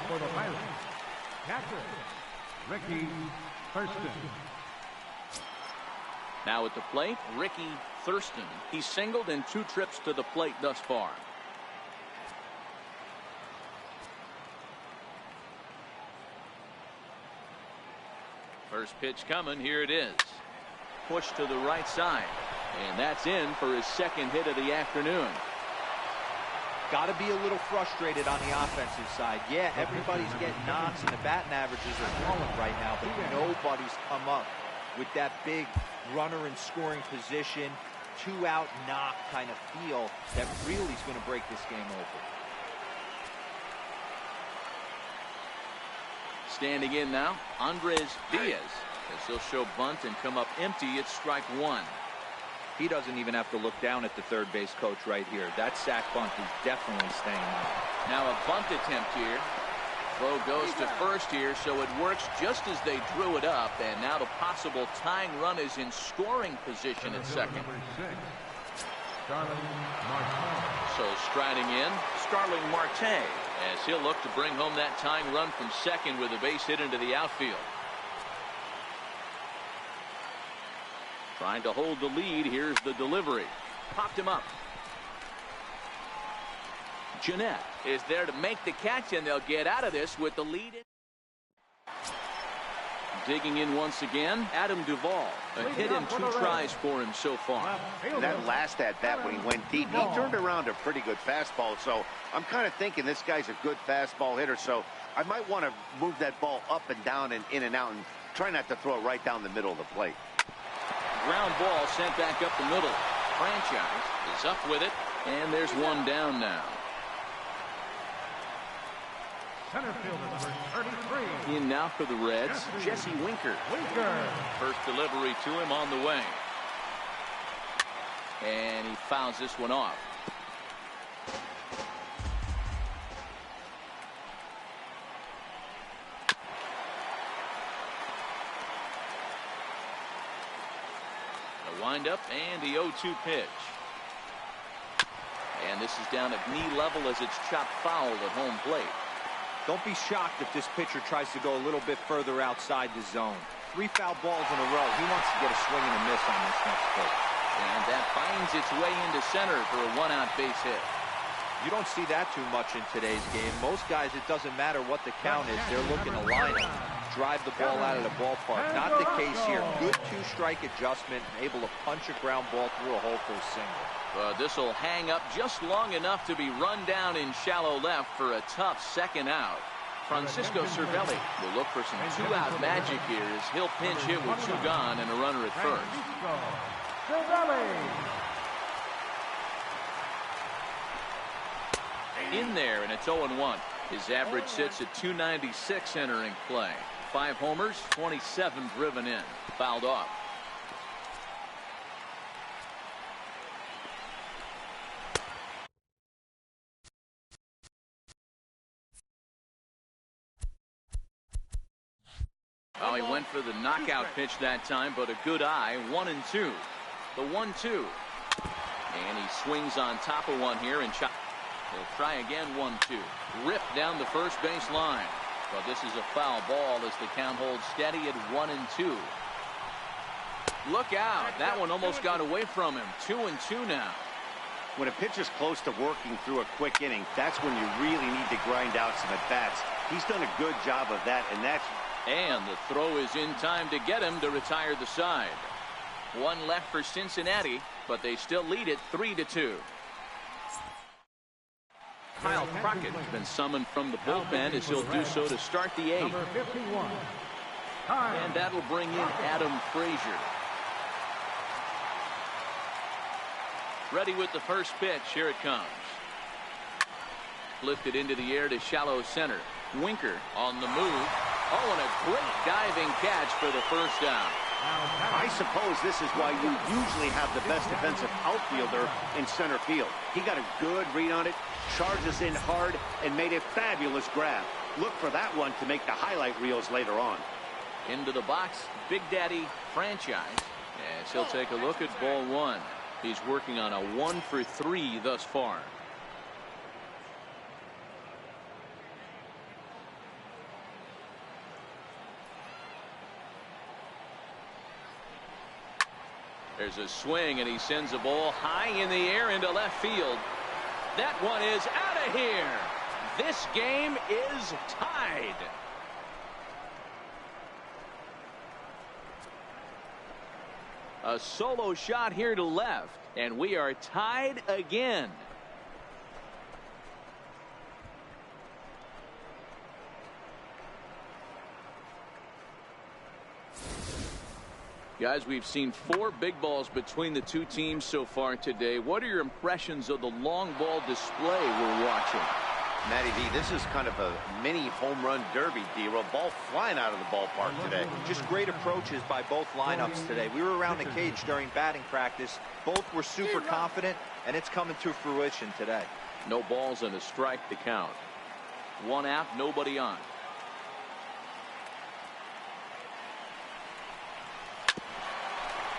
for the Pirates, catcher, Ricky Thurston. Now at the plate, Ricky Thurston. He's singled in 2 trips to the plate thus far. First pitch coming. Here it is. Push to the right side. And that's in for his 2nd hit of the afternoon. Got to be a little frustrated on the offensive side. Yeah, everybody's getting knocks and the batting averages are falling right now, but nobody's come up with that big runner in scoring position, 2-out knock kind of feel that really is going to break this game open. Standing in now, Andres Diaz, as he'll show bunt and come up empty. It's strike 1. He doesn't even have to look down at the third base coach right here. That sac bunt is definitely staying out. Now a bunt attempt here. Throw goes to first here, so it works just as they drew it up. And now the possible tying run is in scoring position at second. So striding in, Starling Marte, as he'll look to bring home that tying run from second with a base hit into the outfield. Trying to hold the lead. Here's the delivery. Popped him up. Jeanette is there to make the catch, and they'll get out of this with the lead. Digging in once again, Adam Duvall. A hit in 2 tries for him so far. That last at-bat when he went deep, he turned around a pretty good fastball. So I'm kind of thinking this guy's a good fastball hitter. So I might want to move that ball up and down and in and out and try not to throw it right down the middle of the plate. Ground ball sent back up the middle. Franchise is up with it, and there's one down now. Center fielder number 33. In now for the Reds, Jesse Winker. First delivery to him on the way. And he fouls this one off. The windup and the 0-2 pitch. And this is down at knee level as it's chopped foul at home plate. Don't be shocked if this pitcher tries to go a little bit further outside the zone. 3 foul balls in a row. He wants to get a swing and a miss on this next pitch. And that finds its way into center for a 1-out base hit. You don't see that too much in today's game. Most guys, it doesn't matter what the count is. They're looking to line up, drive the ball out of the ballpark. Not the case here. Good 2-strike adjustment, able to punch a ground ball through a hole for a single. This will hang up just long enough to be run down in shallow left for a tough 2nd out. Francisco Cervelli will look for some 2-out magic here as he'll pinch hit with 2 gone and a runner at first. In there, and it's 0-1. His average sits at 296 entering play. 5 homers, 27 driven in. Fouled off. Oh, he went for the knockout pitch that time, but a good eye. 1-2. The 1-2. And he swings on top of one here and chop. He'll try again. 1-2. Ripped down the first base line. But this is a foul ball as the count holds steady at 1-2. Look out. That one almost got away from him. 2-2 now. When a pitcher's close to working through a quick inning, that's when you really need to grind out some at-bats. He's done a good job of that, and that's... And the throw is in time to get him to retire the side. 1 left for Cincinnati, but they still lead it 3-2. Kyle Crockett has been summoned from the bullpen as he'll do so to start the 8th. And that'll bring in Adam Frazier. Ready with the first pitch. Here it comes. Lifted into the air to shallow center. Winker on the move. Oh, and a great diving catch for the first down. I suppose this is why you usually have the best defensive outfielder in center field. He got a good read on it, charges in hard, and made a fabulous grab. Look for that one to make the highlight reels later on. Into the box, Big Daddy Franchise, as he'll take a look at ball 1. He's working on a 1-for-3 thus far. There's a swing, and he sends a ball high in the air into left field. That one is out of here. This game is tied. A solo shot here to left, and we are tied again. Guys, we've seen 4 big balls between the two teams so far today. What are your impressions of the long ball display we're watching? Matty V, this is kind of a mini home run derby, D-Roll. Ball flying out of the ballpark today. Just great approaches by both lineups today. We were around the cage during batting practice. Both were super confident, and it's coming to fruition today. No balls and a strike to count. 1 out, nobody on.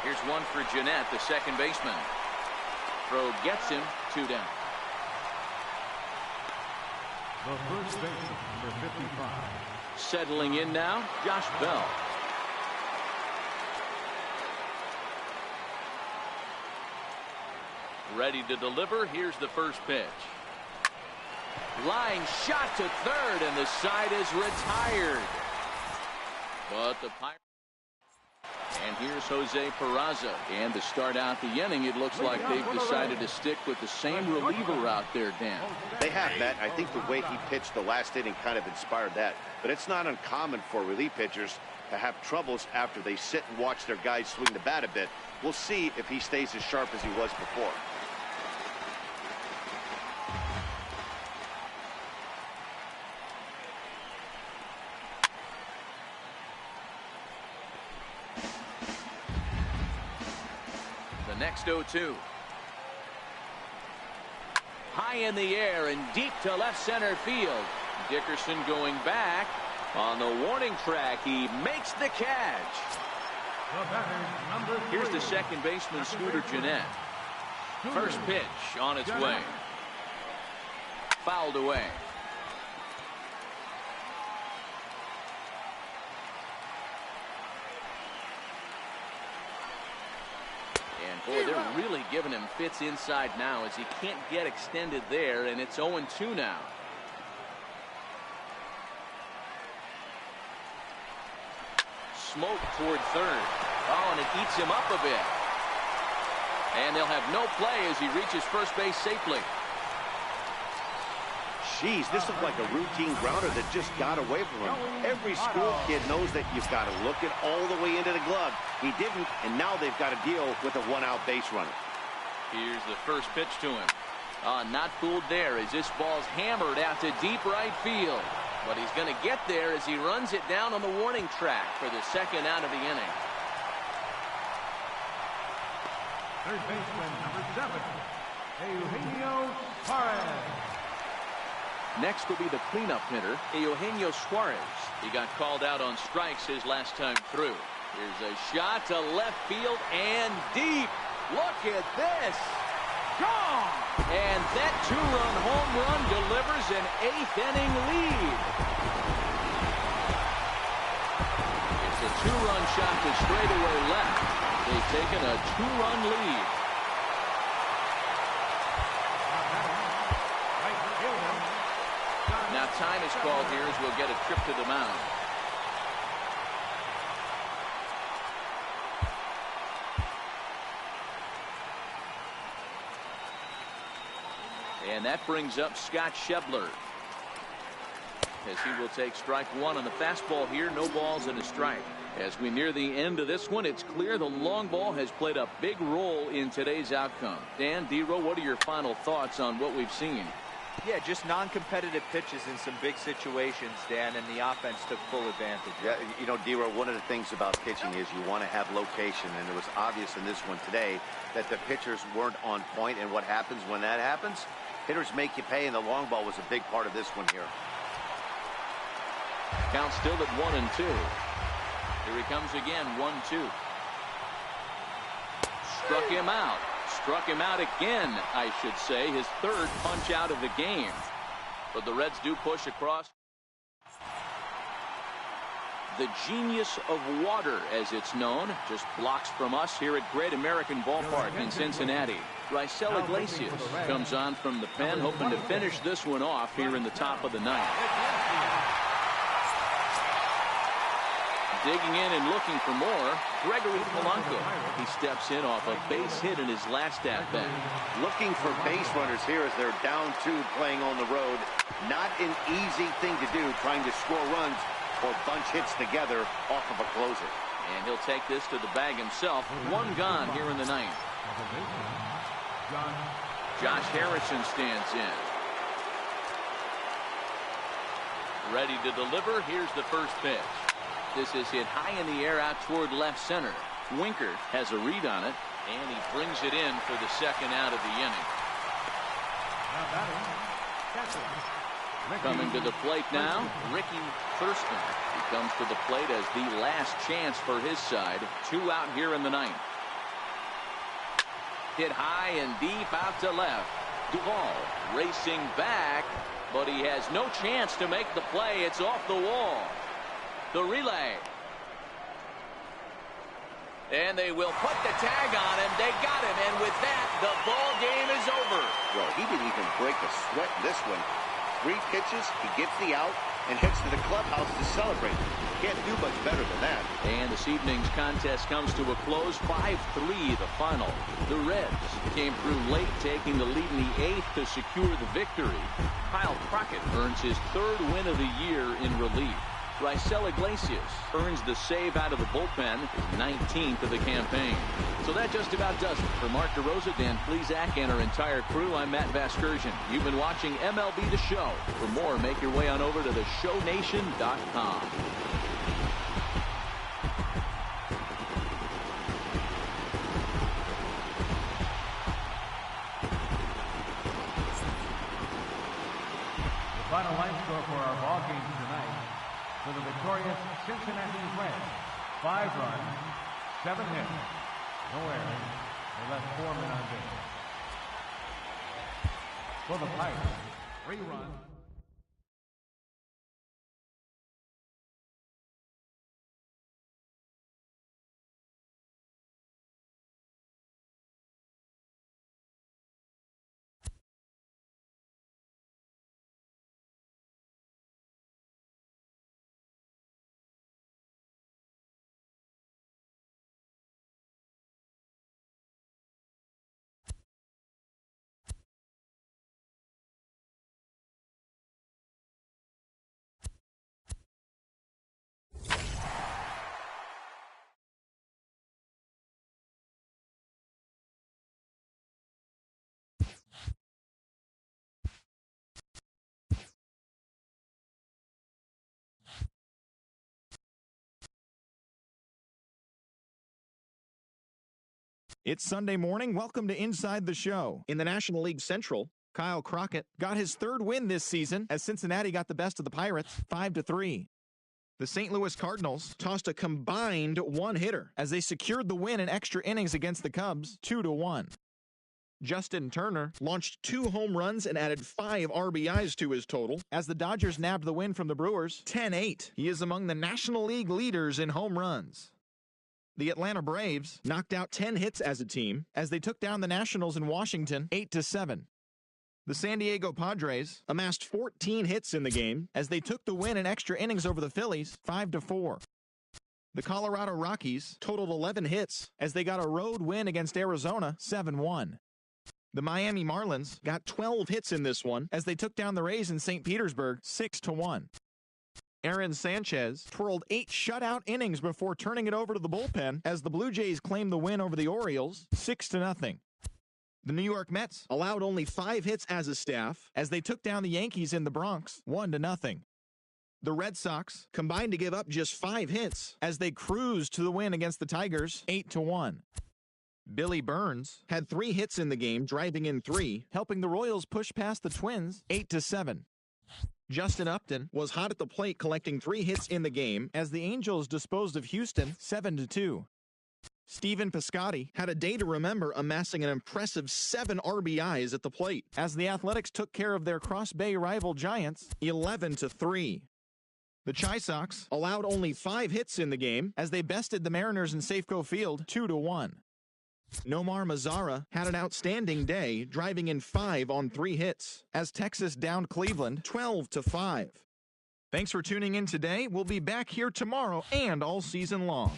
Here's one for Jeanette, the second baseman. Throw gets him, 2 down. The first baseman, number 55. Settling in now, Josh Bell. Ready to deliver. Here's the first pitch. Line shot to third, and the side is retired. But the Pirates. And here's Jose Peraza. And to start out the inning, it looks like they've decided to stick with the same reliever out there, Dan. They have, Matt. I think the way he pitched the last inning kind of inspired that. But it's not uncommon for relief pitchers to have troubles after they sit and watch their guys swing the bat a bit. We'll see if he stays as sharp as he was before. Next 0-2. High in the air and deep to left center field. Dickerson going back on the warning track. He makes the catch. Here's the second baseman, Scooter Jeanette. First pitch on its way. Fouled away. Boy, they're really giving him fits inside now as he can't get extended there, and it's 0-2 now. Smoke toward third. Oh, and it eats him up a bit. And they'll have no play as he reaches first base safely. Jeez, this looked like a routine grounder that just got away from him. Every school kid knows that you've got to look it all the way into the glove. He didn't, and now they've got to deal with a 1-out base runner. Here's the first pitch to him. Not fooled there as this ball's hammered out to deep right field. But he's going to get there as he runs it down on the warning track for the second out of the inning. Third baseman, number 7, Eugenio Suarez. Next will be the cleanup hitter, Eugenio Suarez. He got called out on strikes his last time through. Here's a shot to left field and deep. Look at this. Gone! And that 2-run home run delivers an 8th inning lead. It's a 2-run shot to straightaway left. They've taken a 2-run lead. Now time is called here as we'll get a trip to the mound. And that brings up Scott Schebler as he will take strike 1 on the fastball here. No balls and a strike. As we near the end of this one, it's clear the long ball has played a big role in today's outcome. Dan, D-Roll, what are your final thoughts on what we've seen? Yeah, just non-competitive pitches in some big situations, Dan, and the offense took full advantage. Yeah, you know, D-Roll, one of the things about pitching is you want to have location, and it was obvious in this one today that the pitchers weren't on point, and what happens when that happens? Hitters make you pay, and the long ball was a big part of this one here. Count still at 1-2. Here he comes again, 1-2. Struck him out. Struck him out again, I should say. His third punch out of the game. But the Reds do push across. the genius of water, as it's known, just blocks from us here at Great American Ballpark in Cincinnati. Raisel Iglesias comes on from the pen, hoping to finish this one off here in the top of the ninth. Digging in and looking for more, Gregory Polanco. He steps in off a base hit in his last at-bat. Looking for base runners here as they're down 2 playing on the road. Not an easy thing to do, trying to score runs or bunch hits together off of a closer. And he'll take this to the bag himself. 1 gone here in the ninth. Josh Harrison stands in. Ready to deliver. Here's the first pitch. This is hit high in the air out toward left center. Winker has a read on it, and he brings it in for the second out of the inning. Coming to the plate now, Ricky Thurston. He comes to the plate as the last chance for his side. 2 out here in the ninth. Hit high and deep out to left. Duvall racing back, but he has no chance to make the play. It's off the wall. The relay. And they will put the tag on him. They got him. And with that, the ball game is over. Well, he didn't even break a sweat in this one. 3 pitches, he gets the out and heads to the clubhouse to celebrate. Can't do much better than that. And this evening's contest comes to a close. 5-3 the final. The Reds came through late, taking the lead in the 8th to secure the victory. Kyle Crockett earns his 3rd win of the year in relief. Raisel Iglesias earns the save out of the bullpen, his 19th of the campaign. So that just about does it. For Mark DeRosa, Dan Plesac, and our entire crew, I'm Matt Vasgersian. You've been watching MLB The Show. For more, make your way on over to theshownation.com. The final line score for our ball game tonight. For the victorious Cincinnati Reds, 5 runs, 7 hits, no errors. They left 4 men on base. For the Pirates, 3 runs. It's Sunday morning. Welcome to Inside the Show. In the National League Central, Kyle Crockett got his 3rd win this season as Cincinnati got the best of the Pirates, 5-3. The St. Louis Cardinals tossed a combined 1-hitter as they secured the win in extra innings against the Cubs, 2-1. Justin Turner launched 2 home runs and added 5 RBIs to his total as the Dodgers nabbed the win from the Brewers, 10-8. He is among the National League leaders in home runs. The Atlanta Braves knocked out 10 hits as a team as they took down the Nationals in Washington 8-7. The San Diego Padres amassed 14 hits in the game as they took the win in extra innings over the Phillies 5-4. The Colorado Rockies totaled 11 hits as they got a road win against Arizona 7-1. The Miami Marlins got 12 hits in this one as they took down the Rays in St. Petersburg 6-1. Aaron Sanchez twirled 8 shutout innings before turning it over to the bullpen as the Blue Jays claimed the win over the Orioles 6-0. The New York Mets allowed only 5 hits as a staff as they took down the Yankees in the Bronx 1-0. The Red Sox combined to give up just 5 hits as they cruised to the win against the Tigers 8-1. Billy Burns had 3 hits in the game, driving in 3, helping the Royals push past the Twins 8-7. Justin Upton was hot at the plate, collecting 3 hits in the game as the Angels disposed of Houston 7-2. Stephen Piscotty had a day to remember, amassing an impressive 7 RBIs at the plate as the Athletics took care of their Cross Bay rival Giants 11-3. The Chi Sox allowed only 5 hits in the game as they bested the Mariners in Safeco Field 2-1. Nomar Mazara had an outstanding day, driving in 5 on 3 hits as Texas downed Cleveland 12-5. Thanks for tuning in today. We'll be back here tomorrow and all season long.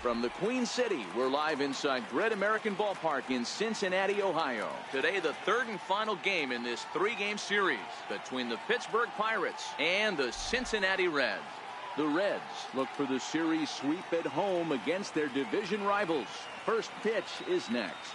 From the Queen City, we're live inside Great American Ballpark in Cincinnati, Ohio. Today, the third and final game in this 3-game series between the Pittsburgh Pirates and the Cincinnati Reds. The Reds look for the series sweep at home against their division rivals. First pitch is next.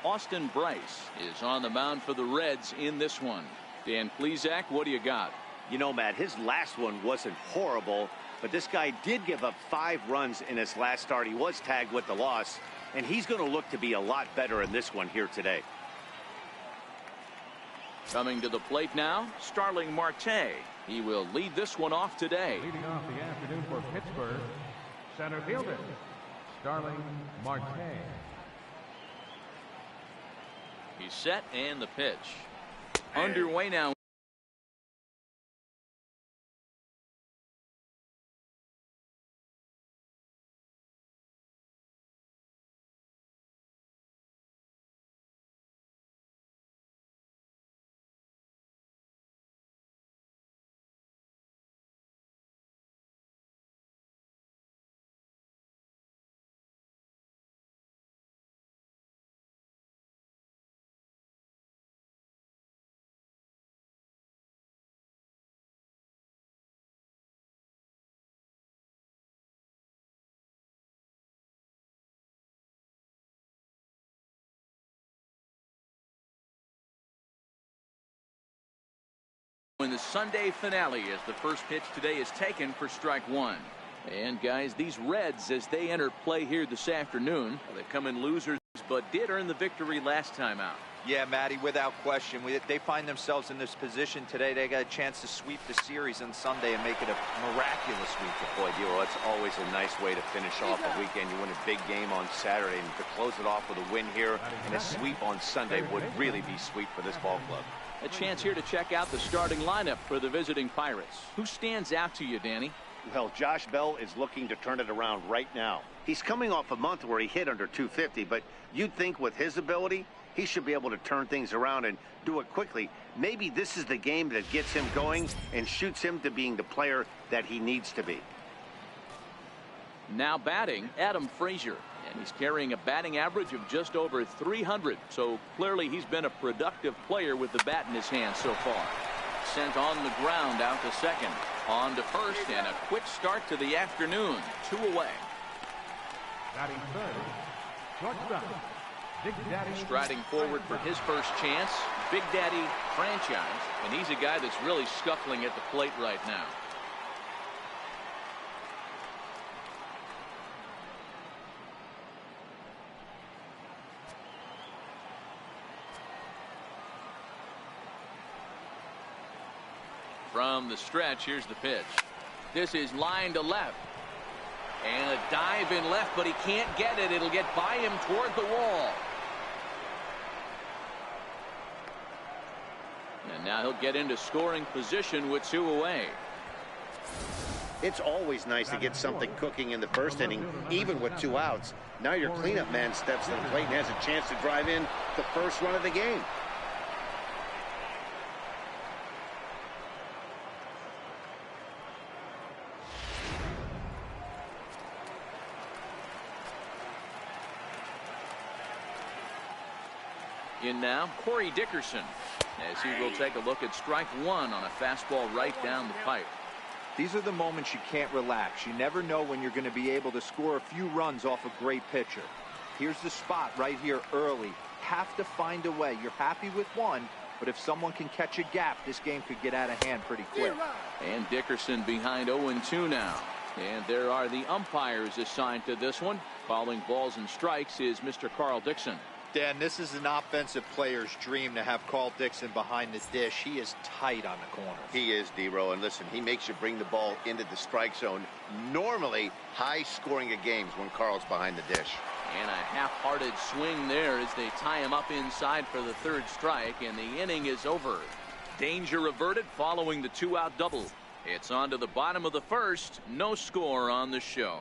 Austin Bryce is on the mound for the Reds in this one. Dan Plesac, what do you got? You know, Matt, his last one wasn't horrible, but this guy did give up 5 runs in his last start. He was tagged with the loss, and he's going to look to be a lot better in this one here today. Coming to the plate now, Starling Marte. He will lead this one off today. Leading off the afternoon for Pittsburgh, center fielder, Starling Marte. He's set and the pitch. Underway now. In the Sunday finale as the first pitch today is taken for strike 1. And guys, these Reds, as they enter play here this afternoon, they come in losers but did earn the victory last time out. Yeah, Matty, without question. They find themselves in this position today. They got a chance to sweep the series on Sunday and make it a miraculous weekend. Boy, Dilo, that's always a nice way to finish off a weekend. You win a big game on Saturday, and to close it off with a win here and a sweep on Sunday would really be sweet for this ball club. A chance here to check out the starting lineup for the visiting Pirates. Who stands out to you, Danny? Well, Josh Bell is looking to turn it around right now. He's coming off a month where he hit under 250, but you'd think with his ability, he should be able to turn things around and do it quickly. Maybe this is the game that gets him going and shoots him to being the player that he needs to be. Now batting, Adam Frazier. And he's carrying a batting average of just over 300. So clearly he's been a productive player with the bat in his hand so far. Sent on the ground out to second. On to first, and a quick start to the afternoon. 2 away. Batting third, shortstop, Big Daddy. Striding forward for his first chance, Big Daddy franchise, and he's a guy that's really scuffling at the plate right now. From the stretch, here's the pitch. This is line to left. And a dive in left, but he can't get it. It'll get by him toward the wall. And now he'll get into scoring position with 2 away. It's always nice to get something cooking in the first inning, even with 2 outs. Now your cleanup man steps to the plate and has a chance to drive in the first run of the game. In now, Corey Dickerson, as he will take a look at strike 1 on a fastball right down the pipe. These are the moments you can't relax. You never know when you're going to be able to score a few runs off a great pitcher. Here's the spot right here early. Have to find a way. You're happy with 1, but if someone can catch a gap, this game could get out of hand pretty quick. And Dickerson behind 0-2 now. And there are the umpires assigned to this one. Calling balls and strikes is Mr. Carl Dixon. Dan, this is an offensive player's dream to have Carl Dixon behind the dish. He is tight on the corner. He is, D-Row, and listen, he makes you bring the ball into the strike zone. Normally, high scoring of games when Carl's behind the dish. And a half-hearted swing there as they tie him up inside for the 3rd strike, and the inning is over. Danger averted following the 2-out double. It's on to the bottom of the 1st. No score on the show.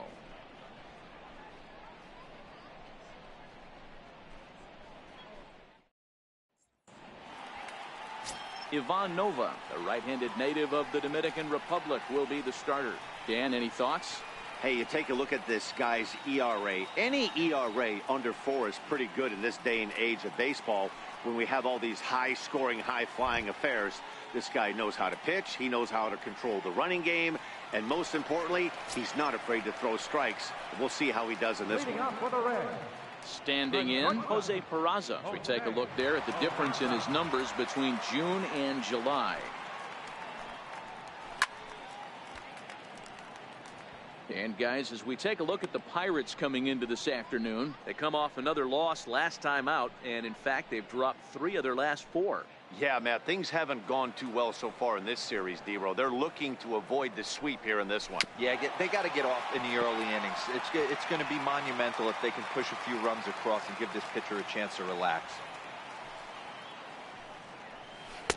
Ivan Nova, the right-handed native of the Dominican Republic, will be the starter. Dan, any thoughts? Hey, you take a look at this guy's ERA. Any ERA under 4 is pretty good in this day and age of baseball when we have all these high-scoring, high-flying affairs. This guy knows how to pitch. He knows how to control the running game. And most importantly, he's not afraid to throw strikes. We'll see how he does in this one. Standing in, Jose Peraza. As we take a look there at the difference in his numbers between June and July. And guys, as we take a look at the Pirates coming into this afternoon, they come off another loss last time out, and in fact they've dropped 3 of their last 4. Yeah, Matt, things haven't gone too well so far in this series, D-Row. They're looking to avoid the sweep here in this one. Yeah, they got to get off in the early innings. It's going to be monumental if they can push a few runs across and give this pitcher a chance to relax.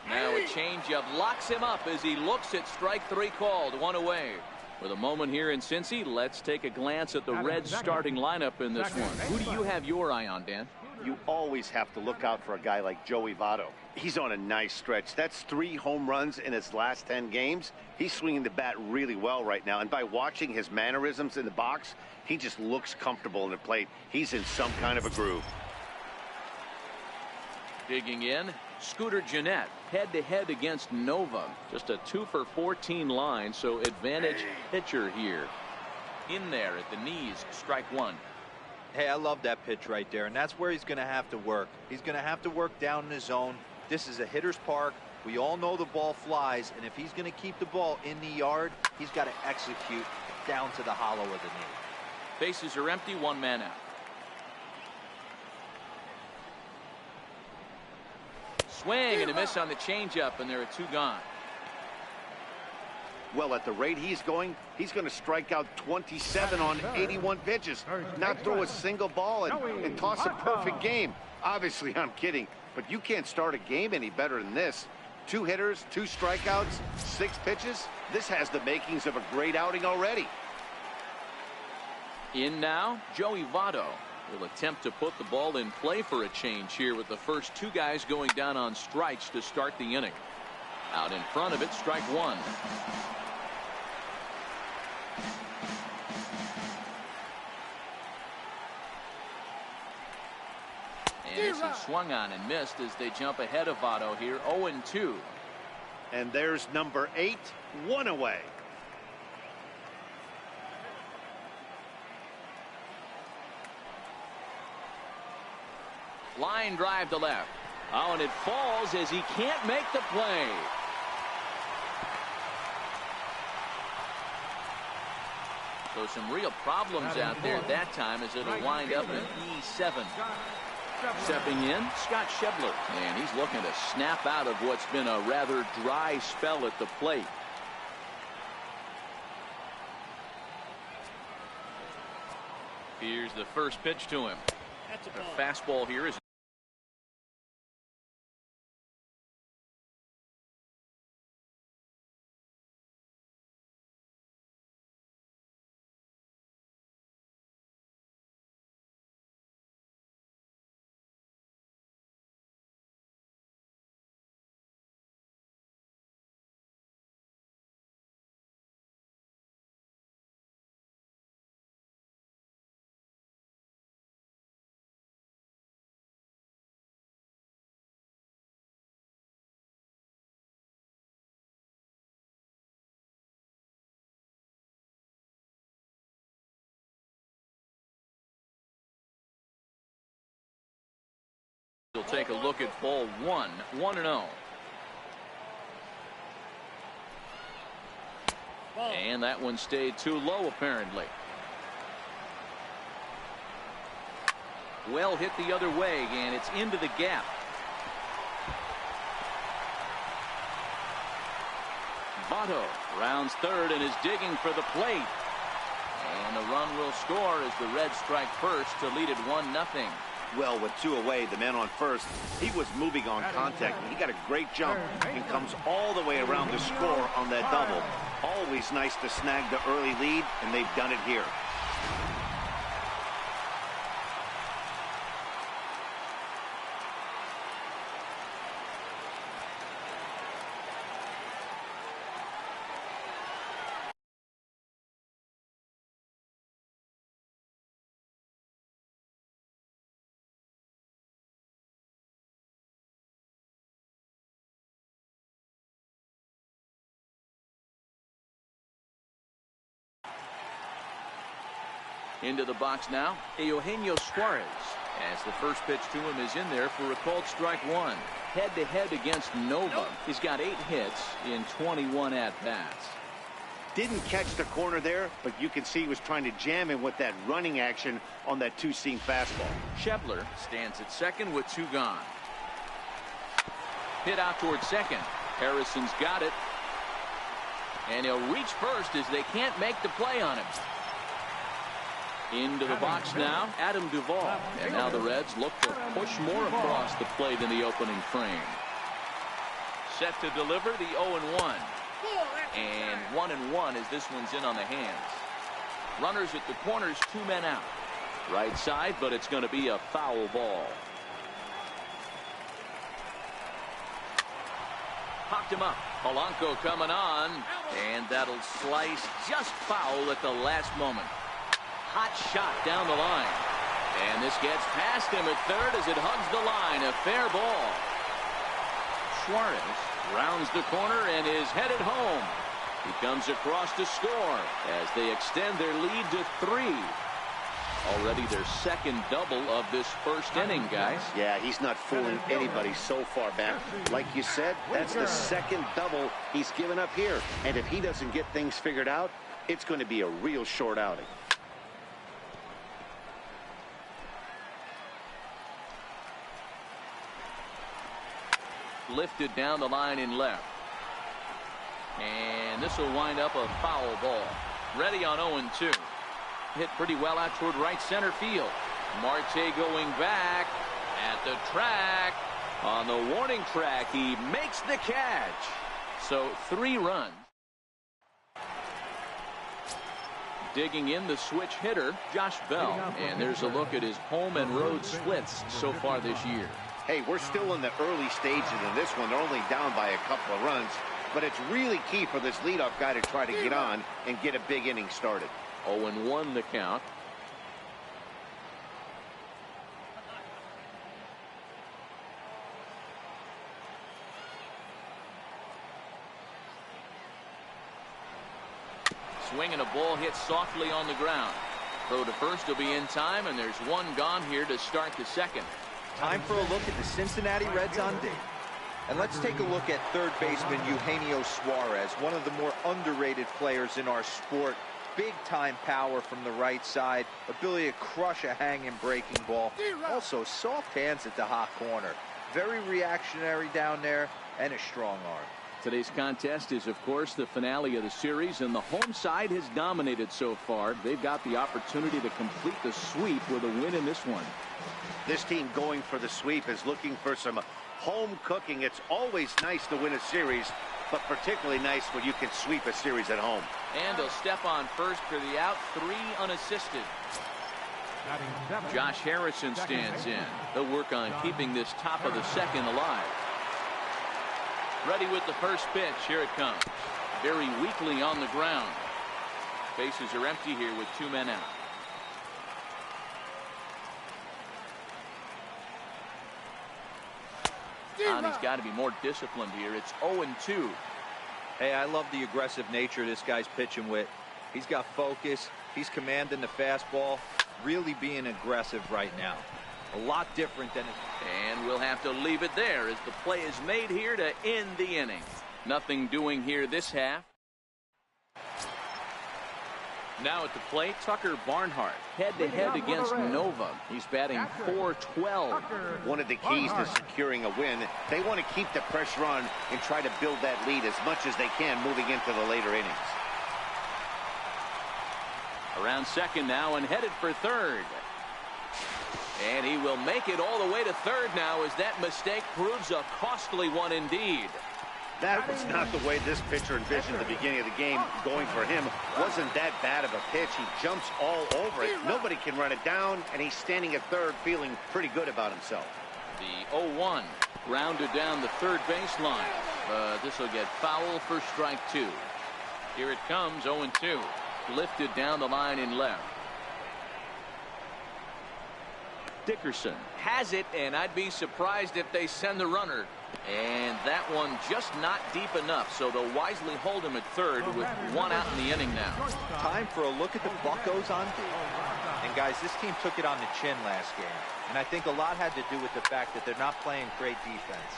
Now a changeup locks him up as he looks at strike 3 called. 1 away. With a moment here in Cincy, let's take a glance at the Reds starting lineup in this one. Who do you have your eye on, Dan? You always have to look out for a guy like Joey Votto. He's on a nice stretch. That's 3 home runs in his last 10 games. He's swinging the bat really well right now. And by watching his mannerisms in the box, he just looks comfortable in the plate. He's in some kind of a groove. Digging in, Scooter Gennett head-to-head against Nova. Just a 2-for-14 line, so advantage pitcher here. In there at the knees, strike 1. Hey, I love that pitch right there, and that's where he's going to have to work. He's going to have to work down in his zone. This is a hitter's park. We all know the ball flies, and if he's going to keep the ball in the yard, he's got to execute down to the hollow of the knee. Bases are empty, 1 man out. Swing and a miss on the changeup, and there are 2 gone. Well, at the rate he's going to strike out 27 on 81 pitches. Not throw a single ball and toss a perfect game. Obviously, I'm kidding, but you can't start a game any better than this. 2 hitters, 2 strikeouts, 6 pitches. This has the makings of a great outing already. In now, Joey Votto will attempt to put the ball in play for a change here with the first 2 guys going down on strikes to start the inning. Out in front of it, strike 1. this is swung on and missed as they jump ahead of Votto here, 0-2. And there's number 8, 1 away. Line drive to left. Oh, and it falls as he can't make the play. So some real problems out there that time as it'll wind up in E7. Stepping in, Scott Schebler. And he's looking to snap out of what's been a rather dry spell at the plate. Here's the first pitch to him. The fastball here is We'll take a look at ball 1, 1-0. And that one stayed too low, apparently. Well hit the other way, and it's into the gap. Votto rounds third and is digging for the plate. And a run will score as the Reds strike first to lead it 1-0. Well, with 2 away, the man on first, he was moving on contact. He got a great jump and comes all the way around to score on that double. Always nice to snag the early lead, and they've done it here. Into the box now, Eugenio Suarez, as the first pitch to him is in there for a called strike 1. Head-to-head against Nova. He's got 8 hits in 21 at-bats. Didn't catch the corner there, but you can see he was trying to jam him with that running action on that 2-seam fastball. Schebler stands at second with 2 gone. Hit out towards second. Harrison's got it. And he'll reach first as they can't make the play on him. Into the box now, Adam Duvall. And now the Reds look to push more across the plate in the opening frame. Set to deliver the 0-1. And 1-1 as this one's in on the hands. Runners at the corners, 2 men out. Right side, but it's going to be a foul ball. Popped him up. Polanco coming on. And that'll slice just foul at the last moment. Hot shot down the line. And this gets past him at third as it hugs the line. A fair ball. Suarez rounds the corner and is headed home. He comes across to score as they extend their lead to 3. Already their second double of this first inning, guys. Yeah, he's not fooling anybody so far back. Like you said, that's the second double he's given up here. And if he doesn't get things figured out, it's going to be a real short outing. Lifted down the line in left. And this will wind up a foul ball. Ready on 0-2. Hit pretty well out toward right center field. Marte going back at the track. On the warning track, he makes the catch. So 3 runs. Digging in the switch hitter, Josh Bell. And there's a look at his home and road splits so far this year. Hey, we're still in the early stages in this one. They're only down by a couple of runs. But it's really key for this leadoff guy to try to get on and get a big inning started. 0-1 the count. Swing and a ball hit softly on the ground. Throw to first will be in time, and there's one gone here to start the second. Time for a look at the Cincinnati Reds on D. And let's take a look at third baseman Eugenio Suarez, one of the more underrated players in our sport. Big-time power from the right side, ability to crush a hanging breaking ball. Also, soft hands at the hot corner. Very reactionary down there, and a strong arm. Today's contest is, of course, the finale of the series, and the home side has dominated so far. They've got the opportunity to complete the sweep with a win in this one. This team going for the sweep is looking for some home cooking. It's always nice to win a series, but particularly nice when you can sweep a series at home. And he'll step on first for the out, 3 unassisted. Josh Harrison stands in. They'll work on keeping this top of the second alive. Ready with the first pitch. Here it comes. Very weakly on the ground. Bases are empty here with 2 men out. And he's got to be more disciplined here. It's 0-2. Hey, I love the aggressive nature this guy's pitching with. He's got focus. He's commanding the fastball. Really being aggressive right now. A lot different than... And we'll have to leave it there as the play is made here to end the inning. Nothing doing here this half. Now at the plate, Tucker Barnhart, head-to-head against Nova. He's batting .412. One of the keys to securing a win, they want to keep the pressure on and try to build that lead as much as they can moving into the later innings. Around second now and headed for third. And he will make it all the way to third now as that mistake proves a costly one indeed. That was not the way this pitcher envisioned the beginning of the game. Going for him wasn't that bad of a pitch. He jumps all over it. Nobody can run it down, and he's standing at third feeling pretty good about himself. The 0-1 grounded down the third baseline. But this will get foul for strike 2. Here it comes, 0-2. Lifted down the line in left. Dickerson has it, and I'd be surprised if they send the runner. And that one just not deep enough, so they'll wisely hold him at third with 1 out in the inning now. Time for a look at the Buccos on D. And guys, this team took it on the chin last game. And I think a lot had to do with the fact that they're not playing great defense.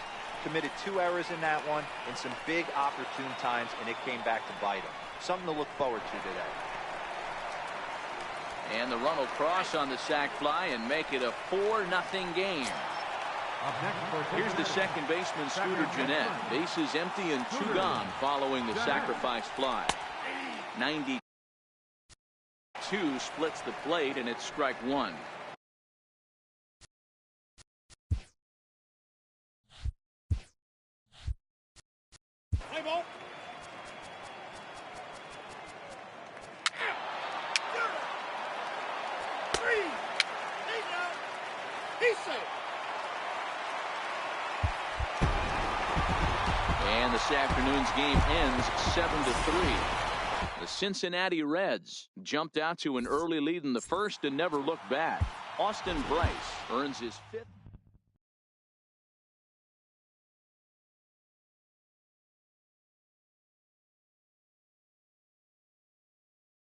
Committed 2 errors in that one in some big opportune times, and it came back to bite them. Something to look forward to today. And the run will cross on the sac fly and make it a 4-0 game. Here's the second baseman, Scooter Gennett. Bases empty and 2 gone following the sacrifice fly. 92 splits the plate, and it's strike 1. Play ball. And this afternoon's game ends 7-3. The Cincinnati Reds jumped out to an early lead in the first and never looked back. Austin Bryce earns his 5th.